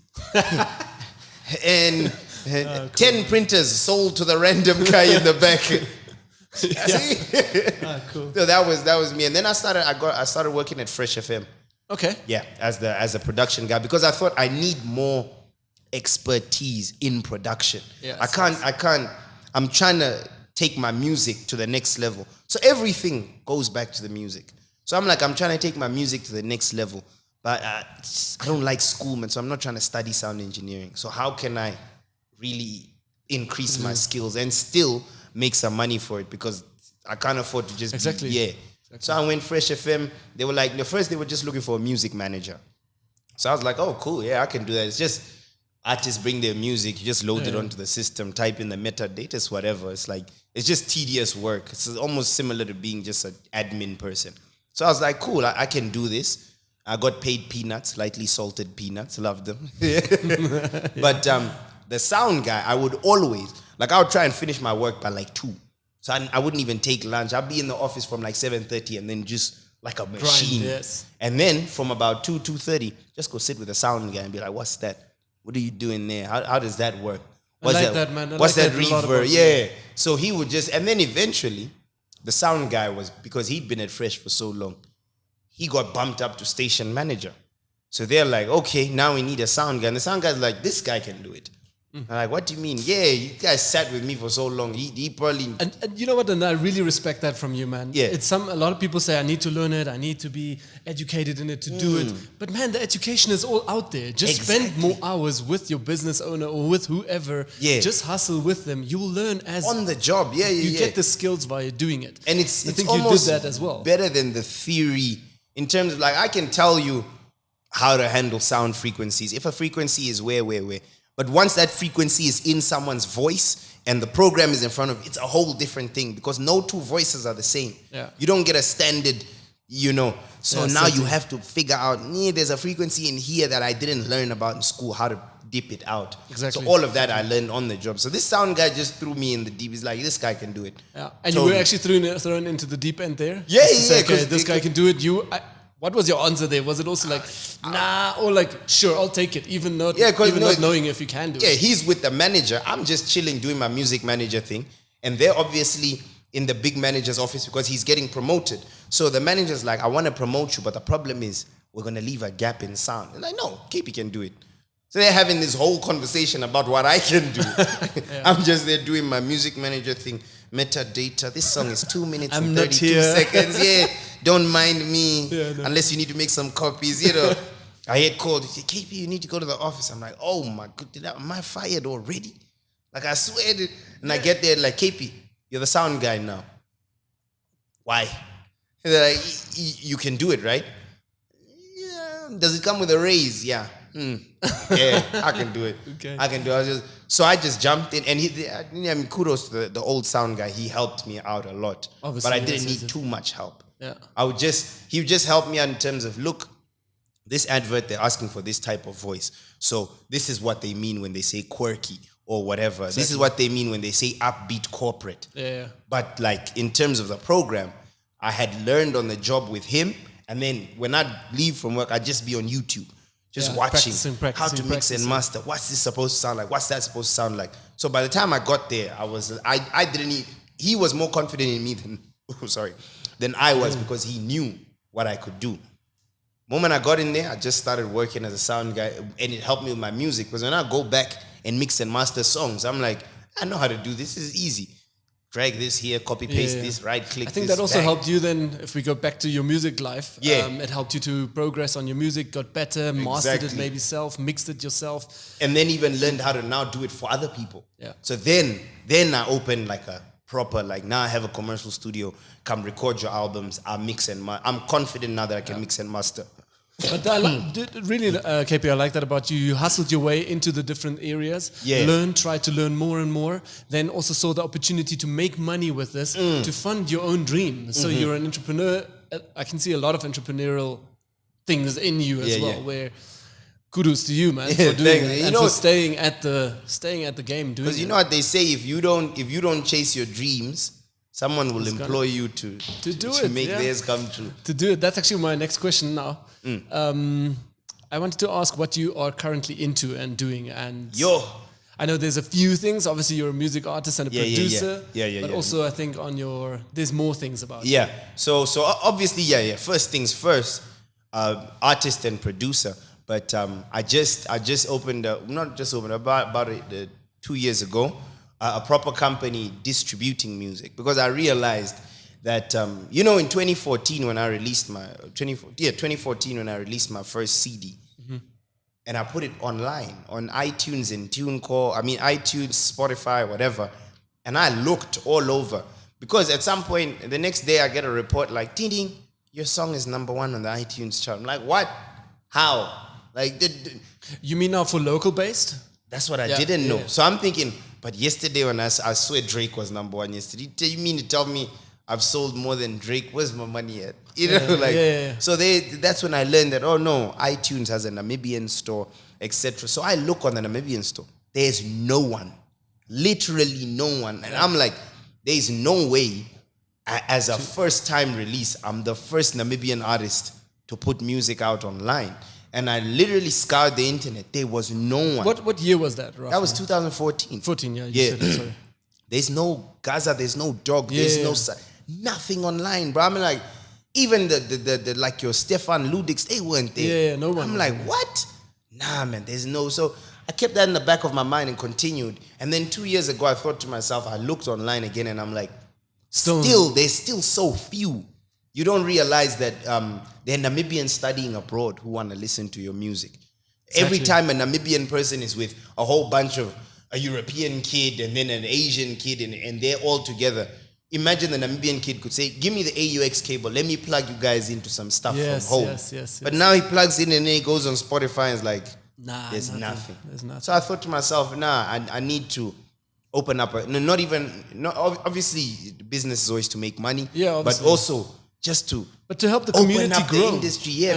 And 10 printers sold to the random guy in the back. Cool. So that was me. And then I started working at Fresh FM. Okay. Yeah, as a production guy, because I thought I need more expertise in production. Yeah, I'm trying to take my music to the next level. So everything goes back to the music. So I'm trying to take my music to the next level. But I don't like school, man, so I'm not trying to study sound engineering. So how can I really increase my skills and still make some money for it? Because I can't afford to just Exactly. Exactly. So I went Fresh FM. They were like, first they were just looking for a music manager. So I was like, oh, cool, yeah, I can do that. It's just artists bring their music, you just load it onto the system, type in the metadata, it's whatever. It's just tedious work. It's almost similar to being just an admin person. So I was like, cool, I can do this. I got paid peanuts, lightly salted peanuts, loved them. But the sound guy, I would always, I would try and finish my work by 2. So I wouldn't even take lunch. I'd be in the office from 7:30 and then just like a machine. Yes. And then from about 2:30, just go sit with the sound guy and be like, what's that? What are you doing there? How does that work? What's I like that, man. What's like that that reverb? Yeah. So he would just, and then eventually, the sound guy was, because he'd been at Fresh for so long, he got bumped up to station manager. So they're like, okay, now we need a sound guy. And the sound guy's like, this guy can do it. I'm like, what do you mean? Yeah, you guys sat with me for so long. He probably... And you know what? And I really respect that from you, man. Yeah. A lot of people say, I need to learn it. I need to be educated in it to do it. But man, the education is all out there. Just spend more hours with your business owner or with whoever. Yeah. Just hustle with them. You will learn as... On the job. Yeah. You get the skills via doing it. And I think almost you did that as well. Better than the theory in terms of I can tell you how to handle sound frequencies. If a frequency is where. But once that frequency is in someone's voice and the program is in front of it, it's a whole different thing because no two voices are the same. Yeah. You don't get a standard, So now certainly. you have to figure out, there's a frequency in here that I didn't learn about in school, how to dip it out. Exactly. So all of that I learned on the job. So this sound guy just threw me in the deep. He's like, this guy can do it. Yeah. And Totally. you were actually thrown into the deep end there? Yeah, Just to say, yeah, 'cause okay, this guy can do it. What was your answer there? Was it also nah, or sure, I'll take it, even not knowing if you can do it? Yeah, he's with the manager. I'm just chilling, doing my music manager thing. And they're obviously in the big manager's office because he's getting promoted. So the manager's like, I want to promote you, but the problem is we're going to leave a gap in sound. And I know, KP can do it. So they're having this whole conversation about what I can do. I'm just there doing my music manager thing. Metadata, this song is 2 minutes and 32 seconds. Yeah, don't mind me unless you need to make some copies, I had called, KP, you need to go to the office. I'm like, oh my God, am I fired already? I swear. And I get there KP, you're the sound guy now. Why? And they're like, you can do it, right? Yeah. Does it come with a raise? Yeah. Yeah, I can do it. Okay. I can do it. So I just jumped in, and kudos to the old sound guy. He helped me out a lot, Obviously, but I didn't need too much help. Yeah. He would just help me out in terms of, look, this advert, they're asking for this type of voice. So this is what they mean when they say quirky or whatever. Exactly. This is what they mean when they say upbeat corporate. Yeah. But in terms of the program, I had learned on the job with him, and then when I'd leave from work, I'd just be on YouTube. Just watching how to mix and master. What's this supposed to sound like? What's that supposed to sound like? So by the time I got there, he was more confident in me than I was because he knew what I could do. Moment I got in there, I just started working as a sound guy, and it helped me with my music because when I go back and mix and master songs, I'm like, I know how to do this. This is easy. Drag this here, copy paste this, right click. I think this, that also bang. helped you then, if we go back to your music life. Yeah. It helped you to progress on your music, got better, mastered it maybe mixed it yourself. And then even learned how to now do it for other people. Yeah. So then I opened a proper, now I have a commercial studio, come record your albums, I'll mix and master. I'm confident now that I can mix and master. But really, KP, I like that about you. You hustled your way into the different areas, tried to learn more and more, then also saw the opportunity to make money with this, to fund your own dream. So you're an entrepreneur. I can see a lot of entrepreneurial things in you as well, where kudos to you, man, for doing it and for staying at the game, doing it. Because you know what they say, if you don't chase your dreams, someone will employ you to make theirs come true. To do it. That's actually my next question now. I wanted to ask what you are currently into and doing. And I know there's a few things. Obviously, you're a music artist and a producer. But also, I think there's more things about you. So obviously, First things first, artist and producer. But I just opened, about 2 years ago, a proper company distributing music, because I realized that in 2014 when I released my 2014 when I released my first CD. And I put it online on iTunes and iTunes, Spotify, whatever. And I looked all over, because at some point the next day I get a report like, ding ding, your song is #1 on the iTunes chart. I'm like, what? How? Like, you mean now for local based? That's what I didn't know. So I'm thinking, but yesterday when I swear Drake was #1 yesterday. You mean to tell me I've sold more than Drake? Where's my money at? So that's when I learned that, oh no, iTunes has a Namibian store, etc. So I look on the Namibian store. There's no one, literally no one. And I'm like, there's no way, as a first time release, I'm the first Namibian artist to put music out online. And I literally scoured the internet. There was no one. What year was that, roughly? That was 2014. 14, you said it, sorry. There's no Gaza, there's no Dog, there's nothing online, bro. I mean, like, even the like your Stefan Ludix, they weren't there. Yeah, no one. I'm like, what? Nah, man, there's no. So I kept that in the back of my mind and continued. And then 2 years ago, I thought to myself, I looked online again and I'm like, there's still so few. You don't realize that there are Namibians studying abroad who want to listen to your music. Every time a Namibian person is with a whole bunch of a European kid and then an Asian kid and they're all together. Imagine the Namibian kid could say, give me the AUX cable. Let me plug you guys into some stuff from home. But now he plugs in and then he goes on Spotify and is like, there's nothing. There's nothing. So I thought to myself, I need to open up. Obviously, the business is always to make money. Yeah, but also just to help the community open up grow. The industry,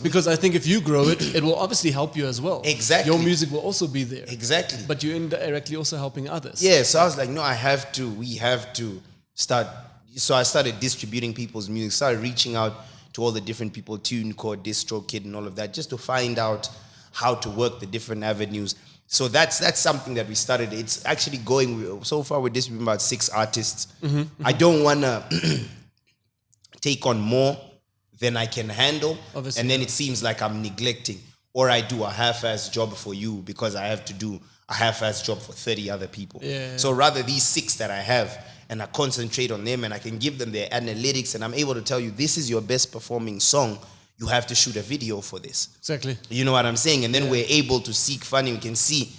because I think if you grow it, it will obviously help you as well. Exactly. Your music will also be there. Exactly. But you're indirectly also helping others. Yeah, so I was like, no, we have to start. So I started distributing people's music, started reaching out to all the different people, TuneCore, DistroKid and all of that, just to find out how to work the different avenues. So that's something that we started. It's actually going, so far we're distributing about 6 artists. I don't want to take on more than I can handle. Obviously, and then it seems like I'm neglecting, or I do a half-ass job for you because I have to do a half-ass job for 30 other people. So rather these 6 that I have, and I concentrate on them and I can give them their analytics and I'm able to tell you, this is your best performing song. You have to shoot a video for this. Exactly. You know what I'm saying? And then we're able to seek funding. We can see,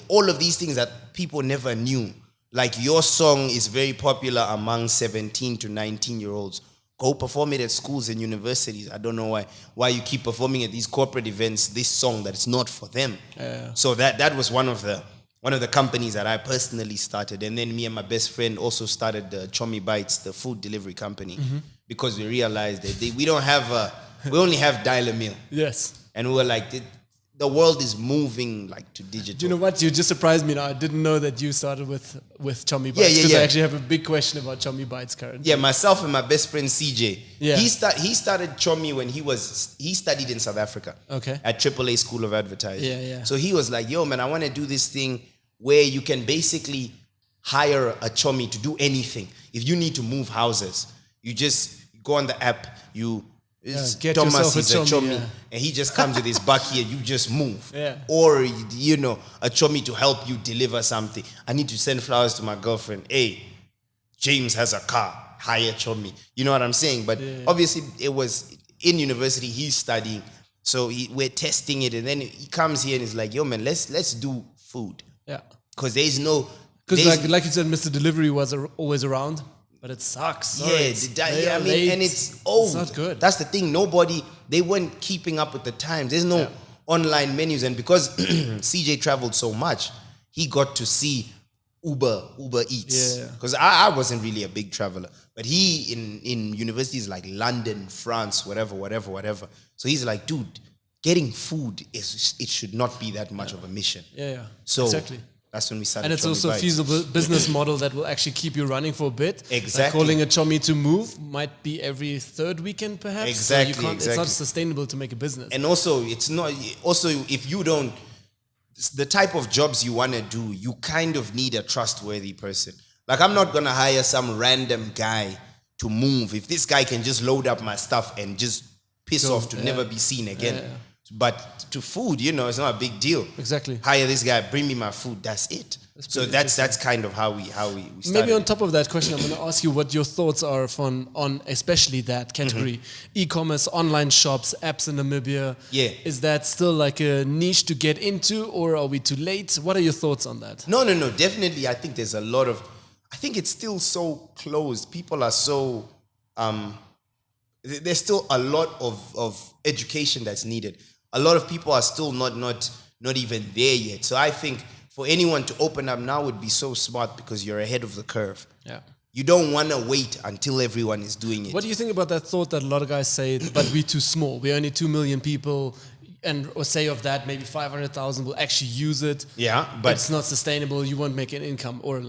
all of these things that people never knew. Like your song is very popular among 17 to 19-year-olds. Go perform it at schools and universities. I don't know why you keep performing at these corporate events, this song that is not for them. So that was one of the companies that I personally started. And then me and my best friend also started the Chomi Bites, the food delivery company, because we realized that we only have dial-a-meal. Yes. And we were like, the world is moving like to digital. Do you know what? You just surprised me now. I didn't know that you started with Chomi Bites. Because I actually have a big question about Chomi Bites currently. Yeah, myself and my best friend CJ. Yeah. He started Chomi when he studied in South Africa. Okay. At AAA School of Advertising. Yeah. So he was like, yo, man, I want to do this thing where you can basically hire a Chomi to do anything. If you need to move houses, you just go on the app, get Thomas is a Chomi, and he just comes with his bucket and you just move. Yeah. Or, a Chomi to help you deliver something. I need to send flowers to my girlfriend. Hey, James has a car, hire Chomi. You know what I'm saying? But obviously it was in university, he's studying. So we're testing it and then he comes here and he's like, yo man, let's do food. Yeah. Because there's no... Because like you said, Mr. Delivery was always around. But it sucks. Sorry. And it's old. It's not good. That's the thing. They weren't keeping up with the times. There's no online menus. And because CJ traveled so much, he got to see Uber Eats. Because I wasn't really a big traveler. But he, in universities like London, France, whatever. So he's like, dude, getting food, it should not be that much of a mission. So exactly. That's when we started. And it's Chomi also a Bites. feasible business model that will actually keep you running for a bit. Exactly. Like calling a chomi to move might be every third weekend, perhaps. Exactly, So It's not exactly. sustainable to make a business. And also, it's not. Also, if you don't, the type of jobs you want to do, you kind of need a trustworthy person. Like, I'm not gonna hire some random guy to move. If this guy can just load up my stuff and just piss off to never be seen again. Yeah. But to food, it's not a big deal. Exactly. Hire this guy, bring me my food. That's it. So that's kind of how we started. Maybe on top of that question, I'm going to ask you what your thoughts are on especially that category. E-commerce, online shops, apps in Namibia. Yeah. Is that still like a niche to get into, or are we too late? What are your thoughts on that? No. Definitely, I think there's a lot of. I think it's still so closed. People are so. There's still a lot of education that's needed. A lot of people are still not even there yet. So I think for anyone to open up now would be so smart because you're ahead of the curve. Yeah. You don't want to wait until everyone is doing it. What do you think about that thought that a lot of guys say, but we're too small? We're only 2 million people, or say of that, maybe 500,000 will actually use it. Yeah, but it's not sustainable. You won't make an income or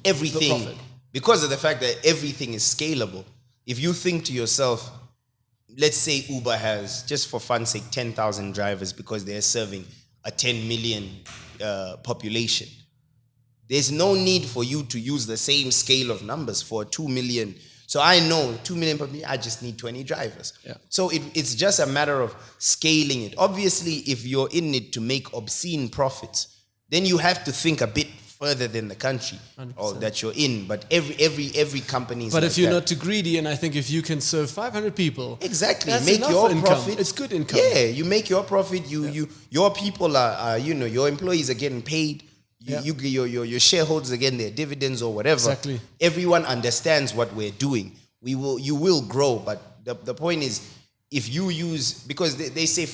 everything, profit. Because of the fact that everything is scalable. If you think to yourself, let's say Uber has, just for fun's sake, 10,000 drivers because they're serving a 10 million population. There's no need for you to use the same scale of numbers for 2 million. So I know 2 million population, I just need 20 drivers. Yeah. So it's just a matter of scaling it. Obviously, if you're in it to make obscene profits, then you have to think a bit further than the country or that you're in. But every company is But like if you're that. not too greedy, and I think if you can serve 500 people, Exactly. that's Make enough your income. profit. It's good income. Yeah, you make your profit. Your people are your employees are getting paid. Your shareholders are getting their dividends or whatever. Exactly. Everyone understands what we're doing. You will grow, but the point is, if you use, because they say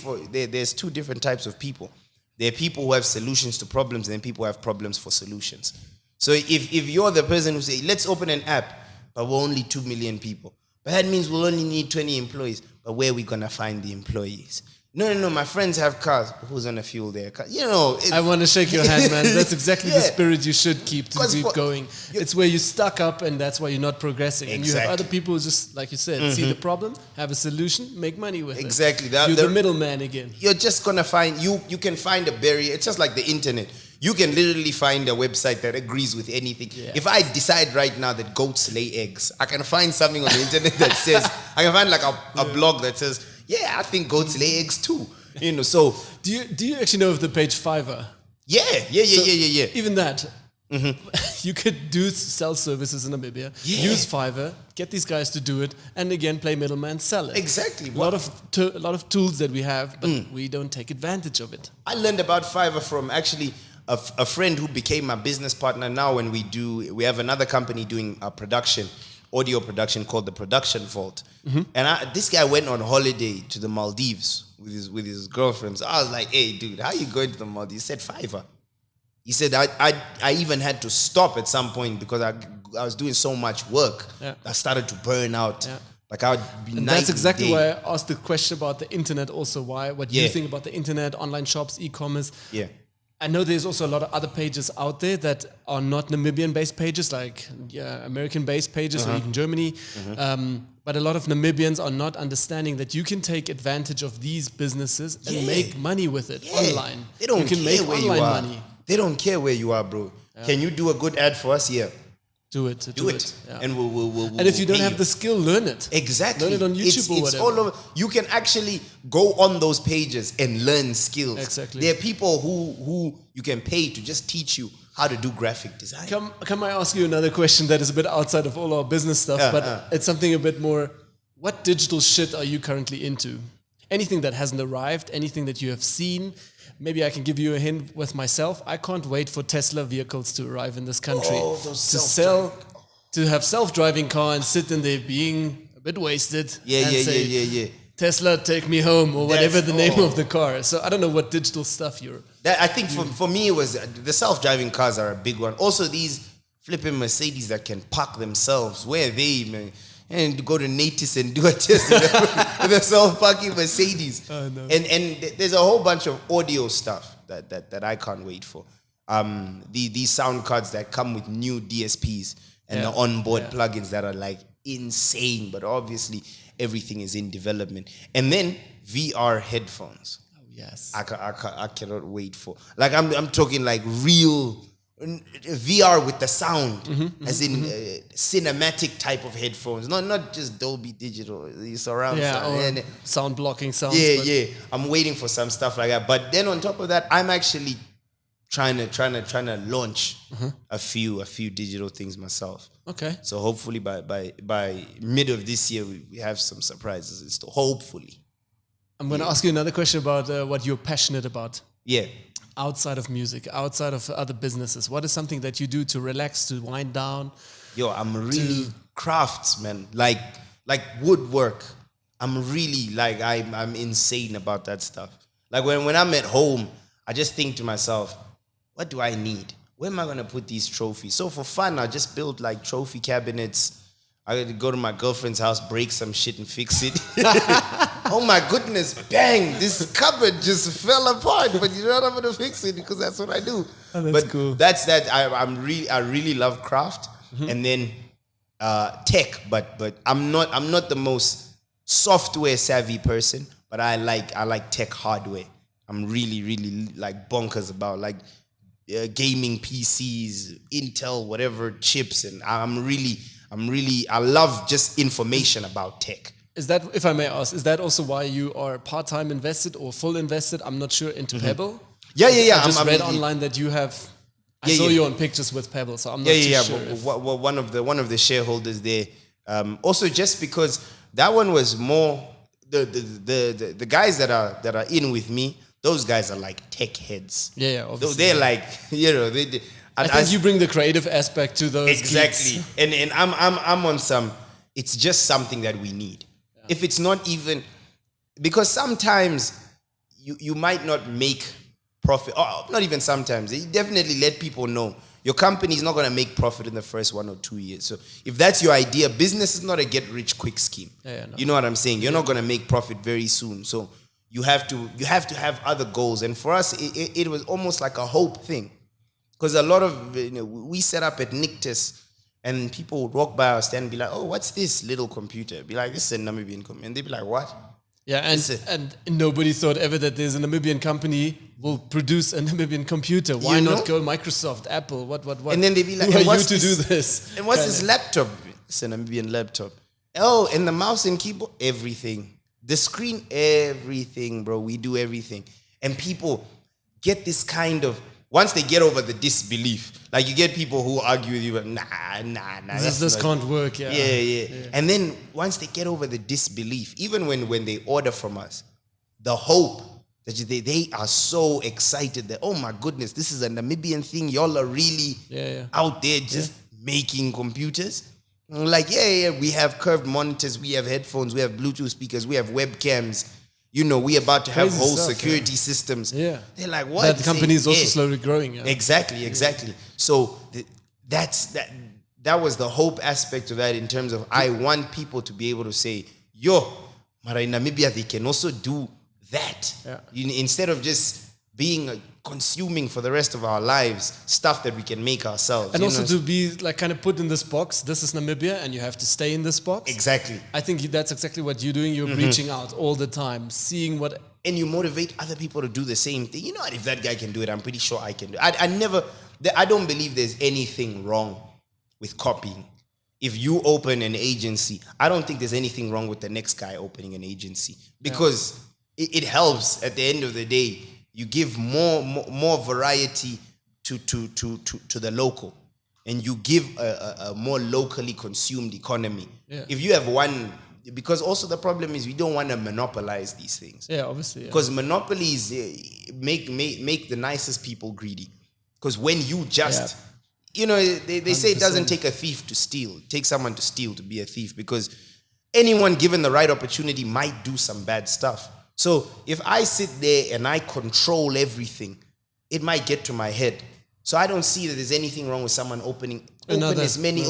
there's two different types of people. There are people who have solutions to problems, and then people who have problems for solutions. So if you're the person who say, let's open an app, but we're only 2 million people, but that means we'll only need 20 employees. But where are we gonna find the employees? No, my friends have cars. Who's gonna fuel their car? I want to shake your hand, man. That's exactly the spirit you should keep to 'Cause keep going. It's where you stuck up, and that's why you're not progressing. And you have other people who just, like you said, see the problem, have a solution, make money with Exactly. it. You're the middleman again. You're just gonna find you can find a barrier. It's just like the internet. You can literally find a website that agrees with anything. Yeah. If I decide right now that goats lay eggs, I can find something on the internet that says, I can find like a blog that says, yeah, I think goats lay eggs too. So do you actually know of the page Fiverr? Yeah. Even that. You could sell services in Namibia, use Fiverr, get these guys to do it, and again play middleman, sell it. Exactly. A lot of tools that we have, but we don't take advantage of it. I learned about Fiverr from actually a friend who became my business partner. Now when we have another company doing a audio production called the Production Vault. And this guy went on holiday to the Maldives with his girlfriends. I was like, hey, dude, how are you going to the Maldives? He said, Fiverr. He said, I even had to stop at some point because I was doing so much work. Yeah. I started to burn out. Yeah. Like I would be and that's exactly why I asked the question about the internet also. What you think about the internet, online shops, e-commerce. Yeah. I know there's also a lot of other pages out there that are not Namibian-based pages, like American-based pages or even Germany. But a lot of Namibians are not understanding that you can take advantage of these businesses and make money with it online. They don't you can care make where online you are. money. They don't care where you are, bro. Yeah. Can you do a good ad for us here? Do it. Yeah. And we'll and if you don't have the skill, learn it. Exactly. Learn it on YouTube or whatever. It's all over. You can actually go on those pages and learn skills. Exactly. There are people who you can pay to just teach you how to do graphic design. Can I ask you another question that is a bit outside of all our business stuff, but it's something a bit more. What digital shit are you currently into? Anything that hasn't arrived, anything that you have seen. Maybe I can give you a hint with myself. I can't wait for Tesla vehicles to arrive in this country. To have self-driving car and sit in there being a bit wasted. Yeah. Tesla, take me home, or whatever the name of the car. So I don't know what digital stuff you're. I think for me it was the self-driving cars are a big one. Also these flipping Mercedes that can park themselves. Where are they, man? And go to Natus and do a test with a self-parking Mercedes. Oh, no. And there's a whole bunch of audio stuff that I can't wait for. these sound cards that come with new DSPs and the onboard plugins that are like insane, but obviously everything is in development. And then VR headphones. Oh, yes. I cannot wait for, like, I'm talking like real VR with the sound, as in cinematic type of headphones, not just Dolby Digital, the surround sound. Or sound blocking sounds. Yeah. I'm waiting for some stuff like that. But then on top of that, I'm actually trying to launch a few digital things myself. Okay. So hopefully by mid of this year we have some surprises. Hopefully. I'm going to ask you another question about what you're passionate about. Yeah. Outside of music, outside of other businesses, what is something that you do to relax, to wind down? Yo, I'm really crafts, man. Like woodwork. I'm really like I'm insane about that stuff. Like when I'm at home, I just think to myself, what do I need? Where am I gonna put these trophies? So for fun, I just build like trophy cabinets. I got to go to my girlfriend's house, break some shit and fix it. Oh my goodness, bang, this cupboard just fell apart, but you know what, I'm gonna fix it because that's what I do. Oh, that's cool. That's that. I really love craft, and then tech, but I'm not the most software savvy person, but I like tech hardware. I'm really like bonkers about like gaming PCs, Intel, whatever chips, and I love just information about tech. Is that, if I may ask, is that also why you are part-time invested or full invested? I'm not sure, into Pebble. Yeah. I just read online that you have. I saw you on pictures with Pebble, so I'm not too sure. One of the shareholders there. Also, just because that one was more the guys that are in with me. Those guys are like tech heads. Yeah, obviously. They're like, they. I think you bring the creative aspect to those. Exactly, and I'm on some. It's just something that we need. Yeah. If it's not even, because sometimes you might not make profit. Or not even sometimes. You definitely let people know your company is not going to make profit in the first 1 or 2 years. So if that's your idea, business is not a get rich quick scheme. No. You know what I'm saying? You're not going to make profit very soon. So you have to have other goals. And for us, it was almost like a hope thing. Because a lot of, we set up at Nictus and people would walk by our stand and be like, oh, what's this little computer? Be like, this is a Namibian computer. And they'd be like, what? Yeah, and nobody thought ever that there's a Namibian company will produce a Namibian computer. Why not go Microsoft, Apple, what? And then they'd be like, who are you to do this? And what's this laptop? It's a Namibian laptop. Oh, and the mouse and keyboard, everything. The screen, everything, bro. We do everything. And people get this kind of, once they get over the disbelief, like you get people who argue with you, but nah. This can't work, Yeah. And then once they get over the disbelief, even when they order from us, the hope that they are so excited that, oh my goodness, this is a Namibian thing. Y'all are really out there just making computers. Like, we have curved monitors, we have headphones, we have Bluetooth speakers, we have webcams. We about to have Crazy whole stuff, security systems. Yeah. They're like, what? That company is also slowly growing. Yeah. Exactly. So that was the hope aspect of that, in terms of I want people to be able to say, yo, but in Namibia, they can also do that. Yeah. Instead of just being consuming for the rest of our lives stuff that we can make ourselves. And also to be like kind of put in this box. This is Namibia and you have to stay in this box. Exactly. I think that's exactly what you're doing. You're reaching out all the time, seeing what... And you motivate other people to do the same thing. You know what? If that guy can do it, I'm pretty sure I can do it. I don't believe there's anything wrong with copying. If you open an agency, I don't think there's anything wrong with the next guy opening an agency, because it helps at the end of the day. You give more variety to the local, and you give a more locally consumed economy. Yeah. If you have one, because also the problem is we don't want to monopolize these things. Yeah, obviously. Because monopolies make the nicest people greedy. Because when you just, they say it doesn't take a thief to steal. It takes someone to steal to be a thief, because anyone given the right opportunity might do some bad stuff. So if I sit there and I control everything, it might get to my head. So I don't see that there's anything wrong with someone open as many.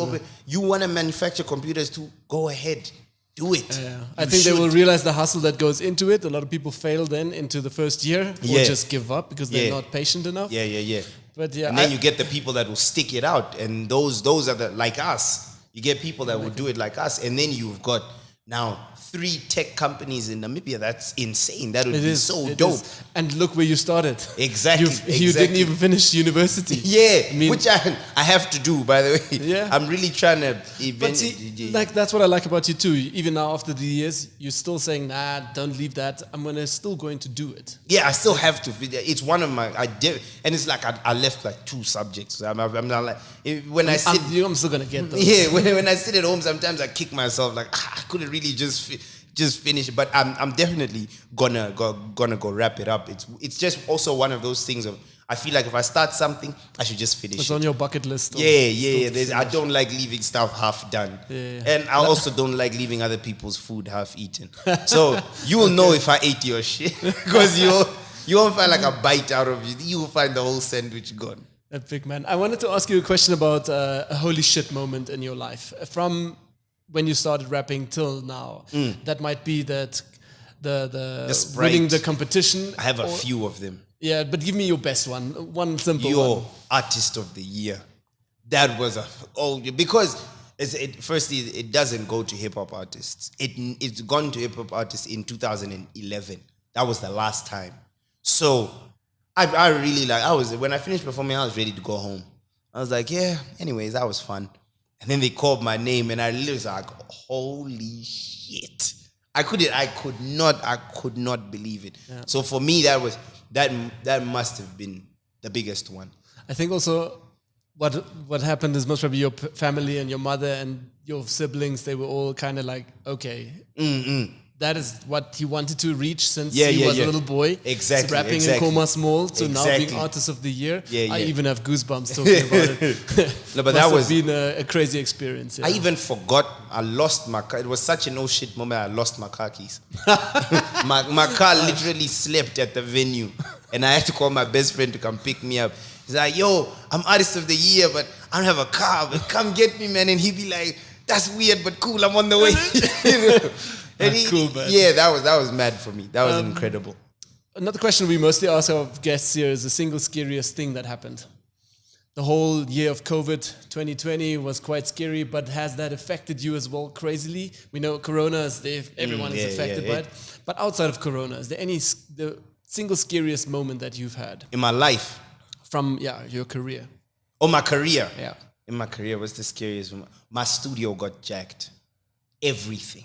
You want to manufacture computers too? Go ahead, do it. I think they will realize the hustle that goes into it. A lot of people fail then into the first year, or just give up because they're not patient enough. Yeah. But yeah, and then you get the people that will stick it out, and those are the like us. You get people that will do it like us, and then you've got now 3 tech companies in Namibia. That's insane. That would be so dope. And look where you started. Exactly. You didn't even finish university. Yeah, which I have to do, by the way. Yeah. I'm really trying to But see, like that's what I like about you too. Even now after the years, you're still saying, nah, don't leave that. I'm still going to do it. Yeah, I still have to. It's one of my, and it's like I left like 2 subjects. I'm not like, when I sit. I'm still going to get those. Yeah, when I sit at home, sometimes I kick myself like, I couldn't really just finish it. But I'm definitely gonna go wrap it up. It's just also one of those things of, I feel like if I start something, I should just finish it. It's on your bucket list. Yeah. I don't like leaving stuff half done. Yeah. And I also don't like leaving other people's food half eaten. So you will know if I ate your shit. Because you won't find like a bite out of it. You will find the whole sandwich gone. Epic, man. I wanted to ask you a question about a holy shit moment in your life. From when you started rapping till now. That might be that the winning the competition. I have a few of them. Yeah, but give me your best one. One simple one. Artist of the year. That was because firstly, it doesn't go to hip hop artists. It's gone to hip hop artists in 2011. That was the last time. So I really when I finished performing, I was ready to go home. I was like, yeah, anyways, that was fun. And then they called my name, and I literally was like, holy shit. I could not believe it. Yeah. So for me, that must have been the biggest one. I think also what happened is most probably your family and your mother and your siblings, they were all kind of like, okay, that is what he wanted to reach since he was a little boy. Exactly. So rapping in Koma Small to now being Artist of the Year. I even have goosebumps talking about it. No, but that was been a crazy experience. Yeah. I even forgot I lost my car. It was such an oh shit moment. I lost my car keys. my car literally slept at the venue, and I had to call my best friend to come pick me up. He's like, yo, I'm Artist of the Year, but I don't have a car. But come get me, man. And he'd be like, that's weird, but cool. I'm on the way. You know? Cool, man. Yeah, that was mad for me. That was incredible. Another question we mostly ask our guests here is the single scariest thing that happened. The whole year of COVID 2020 was quite scary, but has that affected you as well crazily? We know Corona everyone is affected by it. But outside of Corona, is there the single scariest moment that you've had? In my life? From, your career. Oh, my career? Yeah. In my career, what's the scariest one? My studio got jacked. Everything.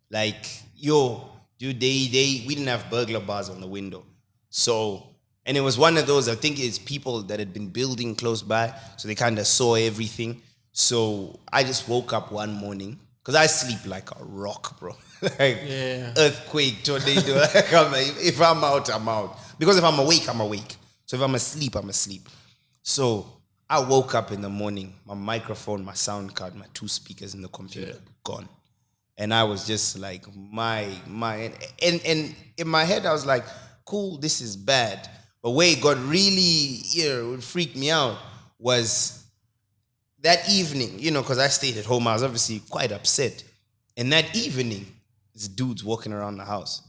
Like, dude, we didn't have burglar bars on the window. So, and it was one of those, I think it's people that had been building close by, so they kind of saw everything. So I just woke up one morning, because I sleep like a rock, bro. Earthquake, tornado. If I'm out, I'm out. Because if I'm awake, I'm awake. So if I'm asleep, I'm asleep. So I woke up in the morning, my microphone, my sound card, my 2 speakers in the computer, gone. And I was just like, and in my head, I was like, cool, this is bad. But where it got really, it freaked me out was that evening, because I stayed at home, I was obviously quite upset. And that evening, this dude's walking around the house.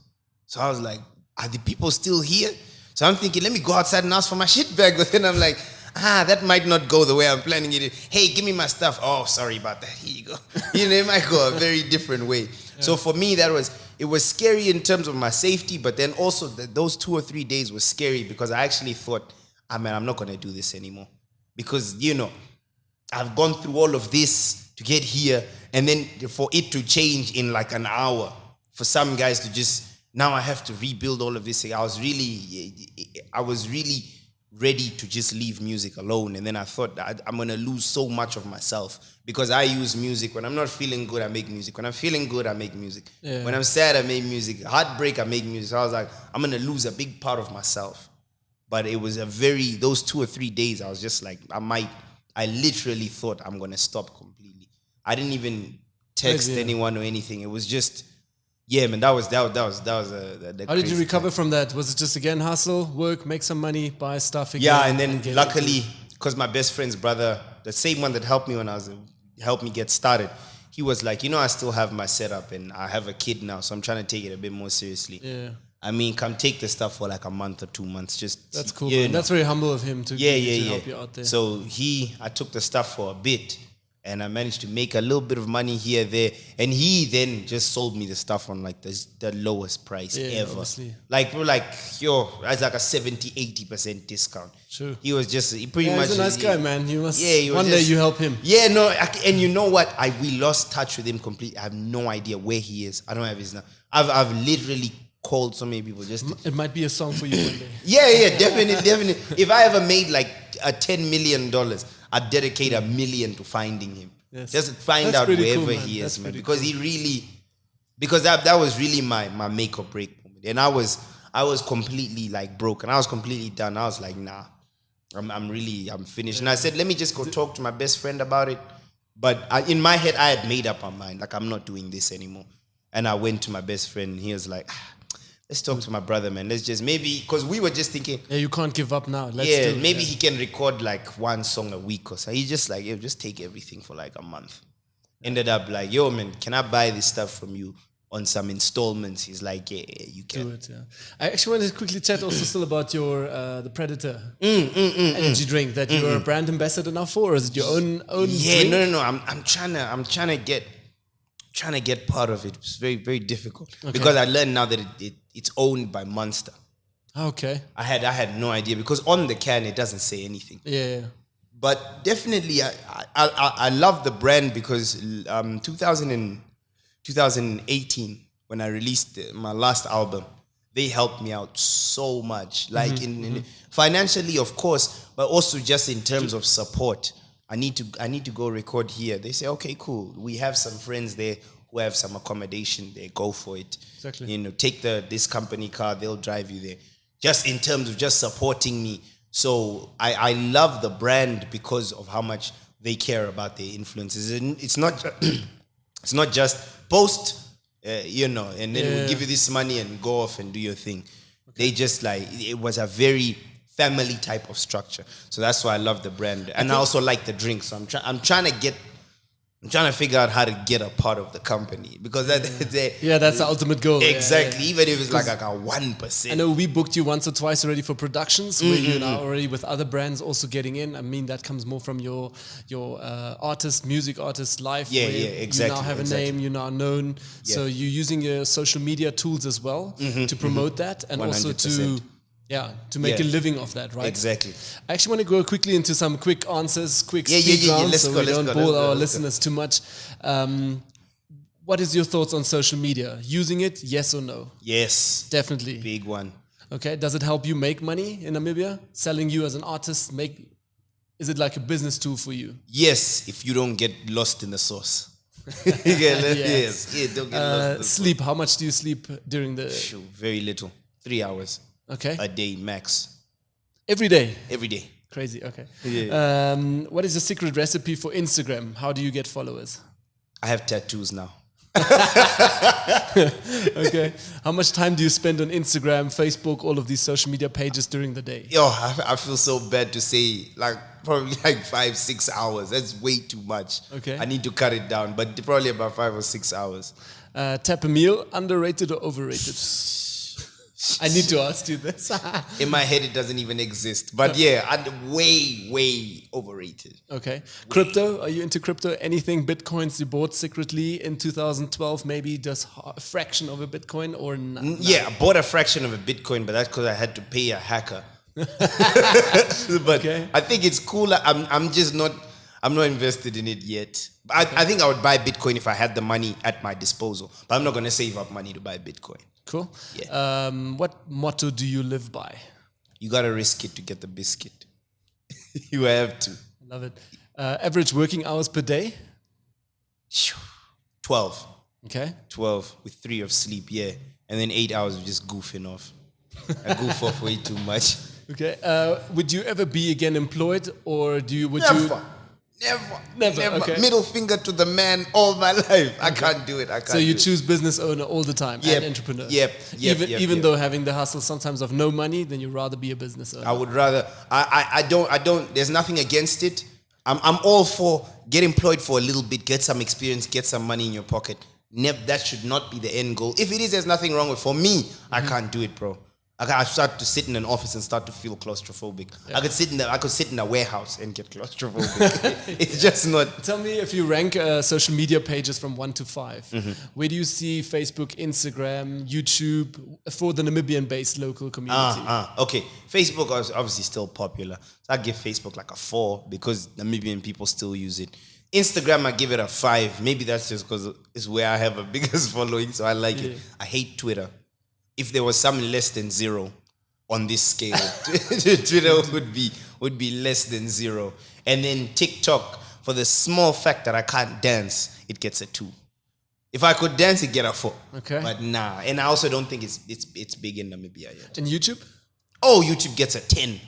So I was like, are the people still here? So I'm thinking, let me go outside and ask for my shit back. But then I'm like, that might not go the way I'm planning it. Hey, give me my stuff. Oh, sorry about that. Here you go. It might go a very different way. Yeah. So for me, it was scary in terms of my safety, but then also those 2 or 3 days was scary because I actually thought, I'm not going to do this anymore. Because, I've gone through all of this to get here, and then for it to change in like an hour, for some guys to just, now I have to rebuild all of this. I was really ready to just leave music alone. And then I thought that I'm going to lose so much of myself because I use music. When I'm not feeling good, I make music. When I'm feeling good, I make music. Yeah. When I'm sad, I make music. Heartbreak, I make music. So I was like, I'm going to lose a big part of myself. But it was those 2 or 3 days, I was just like, I literally thought I'm going to stop completely. I didn't even text anyone or anything. It was just, man, that was How did you recover from that? Was it just again hustle, work, make some money, buy stuff again? Yeah, and then luckily, because my best friend's brother, the same one that helped me helped me get started, he was like, I still have my setup and I have a kid now, so I'm trying to take it a bit more seriously. Yeah. I mean, come take the stuff for like a month or 2 months. Just That's cool. you Man. know. That's very humble of him to help you out there. So I took the stuff for a bit, and I managed to make a little bit of money here, there, and he then just sold me the stuff on like the lowest price ever. Obviously. like a 70-80% discount. Sure. He was pretty much He's a nice guy, man. You must. he was One day you help him. Yeah, no, and you know what? We lost touch with him completely. I have no idea where he is. I don't have his number. I've literally called so many people just. It might be a song for you one day. Yeah, definitely. If I ever made like a $10 million, I'd dedicate $1 million to finding him. Yes. Just find That's out pretty wherever cool, man. he That's is, man. pretty Because because that was really my make or break moment. And I was completely like broke, and I was completely done. I was like, nah, I'm finished. And I said, let me just go talk to my best friend about it. But in my head, I had made up my mind, like I'm not doing this anymore. And I went to my best friend, and he was like, let's talk to my brother, man. Let's just because we were just thinking. Yeah, you can't give up now. Maybe he can record like one song a week or so. He's just like, just take everything for like a month. Ended up like, yo, man, can I buy this stuff from you on some installments? He's like, yeah, you can. Do it, yeah. I actually wanted to quickly chat also still about your the Predator energy drink that you are a brand ambassador now for, or is it your own Yeah, drink? no. I'm trying to get part of it. It's very, very difficult because I learned now that it's owned by Monster. Okay. I had no idea because on the can it doesn't say anything. Yeah. But definitely, I love the brand because 2018 when I released my last album, they helped me out so much, like in financially, of course, but also just in terms of support. I need to go record here. They say, okay, cool. We have some friends there who have some accommodation there. Go for it. Exactly. Take this company car. They'll drive you there. Just in terms of just supporting me. So I love the brand because of how much they care about their influences. And it's not just post, and then we'll give you this money and go off and do your thing. Okay. They just it was a very family type of structure. So that's why I love the brand. And I also like the drink. So I'm trying to figure out how to get a part of the company because that's the ultimate goal. Exactly. Even if it's like a 1%. I know we booked you once or twice already for productions where you're now already with other brands also getting in. I mean, that comes more from your music artist life. Yeah, exactly. You now have a name, you're now known. Yeah. So you're using your social media tools as well to promote that and 100%. Also to make a living off that, right? Exactly. I actually want to go quickly into some quick answers, quick speed rounds, so we don't bore our listeners too much. What is your thoughts on social media? Using it, yes or no? Yes. Definitely. Big one. Okay. Does it help you make money in Namibia? Selling you as an artist, is it like a business tool for you? Yes, if you don't get lost in the sauce. Yes. Yeah, don't get lost in the sleep. How much do you sleep during the... Very little. 3 hours. Okay. A day max. Every day? Every day. Crazy, okay. Yeah. What is the secret recipe for Instagram? How do you get followers? I have tattoos now. Okay. How much time do you spend on Instagram, Facebook, all of these social media pages during the day? I feel so bad to say, probably 5-6 hours. That's way too much. Okay. I need to cut it down, but probably about 5 or 6 hours. Tap a meal, underrated or overrated? I need to ask you this. In my head, it doesn't even exist. But way overrated. Okay. Crypto, are you into crypto? Anything Bitcoins you bought secretly in 2012, maybe just a fraction of a Bitcoin or not? Yeah, I bought a fraction of a Bitcoin, but that's because I had to pay a hacker. But I think it's cool. I'm not invested in it yet. I think I would buy Bitcoin if I had the money at my disposal. But I'm not going to save up money to buy Bitcoin. Cool. Yeah. What motto do you live by? You got to risk it to get the biscuit. You have to. I love it. Average working hours per day? 12. Okay. 12 with 3 of sleep, yeah. And then 8 hours of just goofing off. I goof off way too much. Okay. Would you ever be again employed, or would you? Never. Okay. Middle finger to the man all my life. I can't do it. So you choose business owner all the time and entrepreneur. Yep. Even though having the hustle sometimes of no money, then you'd rather be a business owner. I would rather. I don't. There's nothing against it. I'm all for get employed for a little bit, get some experience, get some money in your pocket, That should not be the end goal. If it is, there's nothing wrong with. For me, I can't do it, bro. I start to sit in an office and start to feel claustrophobic. Yeah. I could sit in a warehouse and get claustrophobic. It's just not. Tell me, if you rank social media pages from 1 to 5, where do you see Facebook, Instagram, YouTube for the Namibian-based local community? Okay. Facebook is obviously still popular. So I give Facebook like a 4 because Namibian people still use it. Instagram, I give it a 5. Maybe that's just because it's where I have a biggest following, so I like it. I hate Twitter. If there was something less than 0 on this scale, Twitter would be less than 0. And then TikTok, for the small fact that I can't dance, it gets a 2. If I could dance, it get a 4. Okay. But nah. And I also don't think it's big in Namibia yet. And YouTube? Oh, YouTube gets a 10.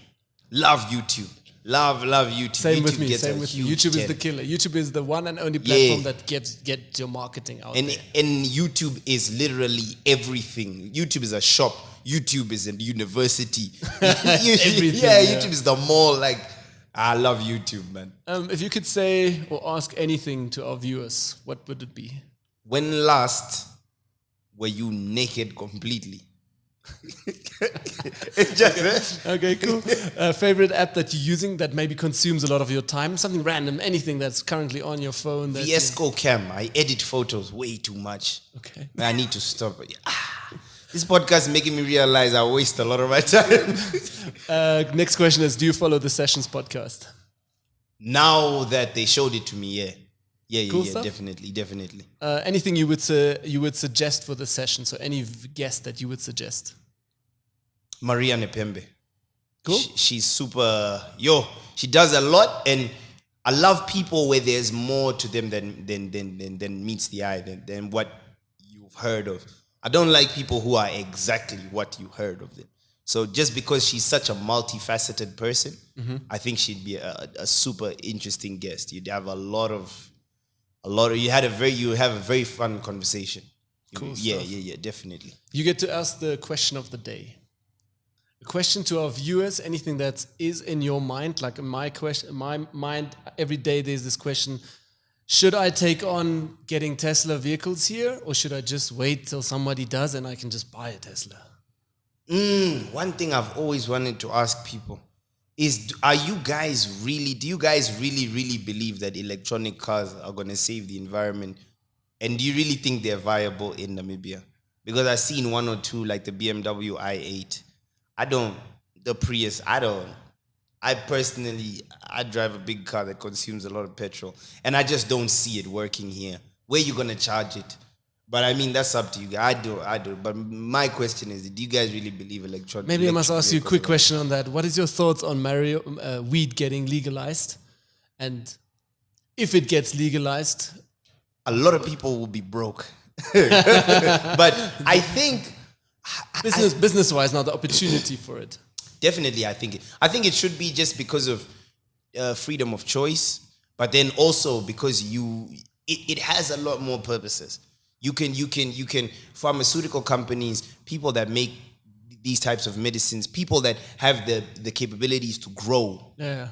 Love YouTube. Love YouTube. Same YouTube with me. Gets Same with me. YouTube 10. is the killer. YouTube is the one and only platform that gets your marketing out there. And YouTube is literally everything. YouTube is a shop. YouTube is a university. YouTube is the mall. Like, I love YouTube, man. If you could say or ask anything to our viewers, what would it be? When last were you naked completely? Okay, cool. Favorite app that you're using that maybe consumes a lot of your time? Something random, anything that's currently on your phone. VSCO Cam. I edit photos way too much. Okay. I need to stop it. This podcast is making me realize I waste a lot of my time. Next question is, do you follow the Sessions podcast? Now that they showed it to me, yeah. Cool Yeah, stuff? definitely. Anything you would suggest for the session? So any guest that you would suggest? Maria Nepembe. Cool. She's super. She does a lot, and I love people where there's more to them than meets the eye, than what you've heard of. I don't like people who are exactly what you heard of them. So just because she's such a multifaceted person, I think she'd be a super interesting guest. You'd have you have a very fun conversation. Cool Yeah, stuff. definitely. You get to ask the question of the day. A question to our viewers, anything that is in your mind, like in my mind, every day there's this question: should I take on getting Tesla vehicles here, or should I just wait till somebody does and I can just buy a Tesla? One thing I've always wanted to ask people is, do you guys really believe that electronic cars are going to save the environment? And do you really think they're viable in Namibia? Because I've seen one or two, like the BMW i8. The Prius, I personally drive a big car that consumes a lot of petrol, and I just don't see it working here. Where you going to charge it? But I mean, that's up to you. I do. But my question is, do you guys really believe electronic? Maybe I must ask you a quick question on that. What is your thoughts on weed getting legalized? And if it gets legalized, a lot of people will be broke. But I think business-wise, now the opportunity for it. Definitely, I think it should be just because of freedom of choice, but then also because it has a lot more purposes. You can pharmaceutical companies, people that make these types of medicines, people that have the capabilities to grow. Yeah.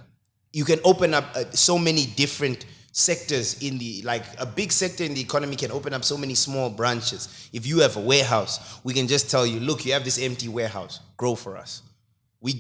You can open up so many different sectors a big sector in the economy can open up so many small branches. If you have a warehouse, we can just tell you, look, you have this empty warehouse, grow for us. We're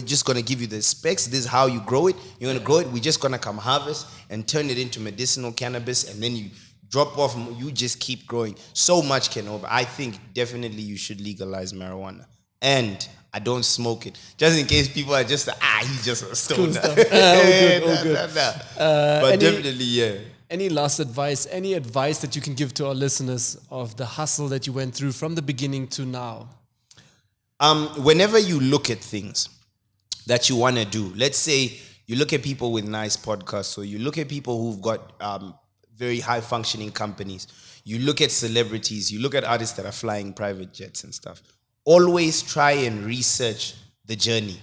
just going to give you the specs. This is how you grow it. You're going to grow it. We're just going to come harvest and turn it into medicinal cannabis. And then you drop off, you just keep growing. So much can open. I think definitely you should legalize marijuana. And I don't smoke it. Just in case people are just, he's just a stoner. Cool stuff. All good. But definitely, yeah. Any last advice, any advice that you can give to our listeners of the hustle that you went through from the beginning to now? Whenever you look at things that you want to do, let's say you look at people with nice podcasts, or you look at people who've got very high functioning companies, you look at celebrities, you look at artists that are flying private jets and stuff. Always try and research the journey.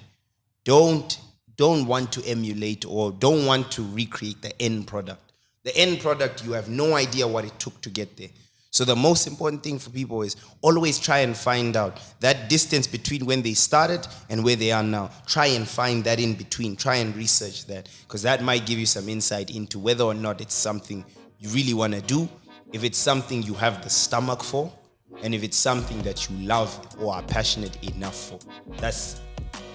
Don't want to emulate or don't want to recreate the end product. The end product, you have no idea what it took to get there. So the most important thing for people is always try and find out that distance between when they started and where they are now. Try and find that in between. Try and research that, because that might give you some insight into whether or not it's something you really want to do, if it's something you have the stomach for, and if it's something that you love or are passionate enough for. That's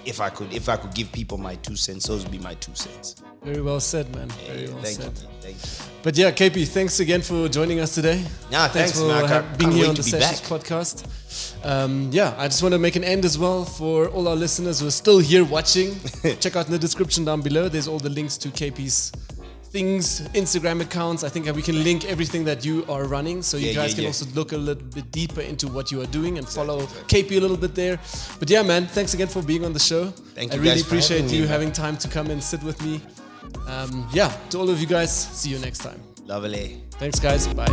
if I could give people my 2 cents, those would be my 2 cents. Very well said, man. Very well Thank said. you. Thank you. But yeah, KP, thanks again for joining us today. Yeah, thanks for man. being Can't here wait on to the be Sessions back. podcast. Yeah, I just want to make an end as well for all our listeners who are still here watching. Check out in the description down below. There's all the links to KP's things, Instagram accounts. I think we can link everything that you are running, so you guys can also look a little bit deeper into what you are doing and follow KP a little bit there. But yeah, man, thanks again for being on the show. Thank you. I really guys for appreciate having you me, having time to come and sit with me. Yeah, to all of you guys, see you next time. Lovely. Thanks, guys. Bye.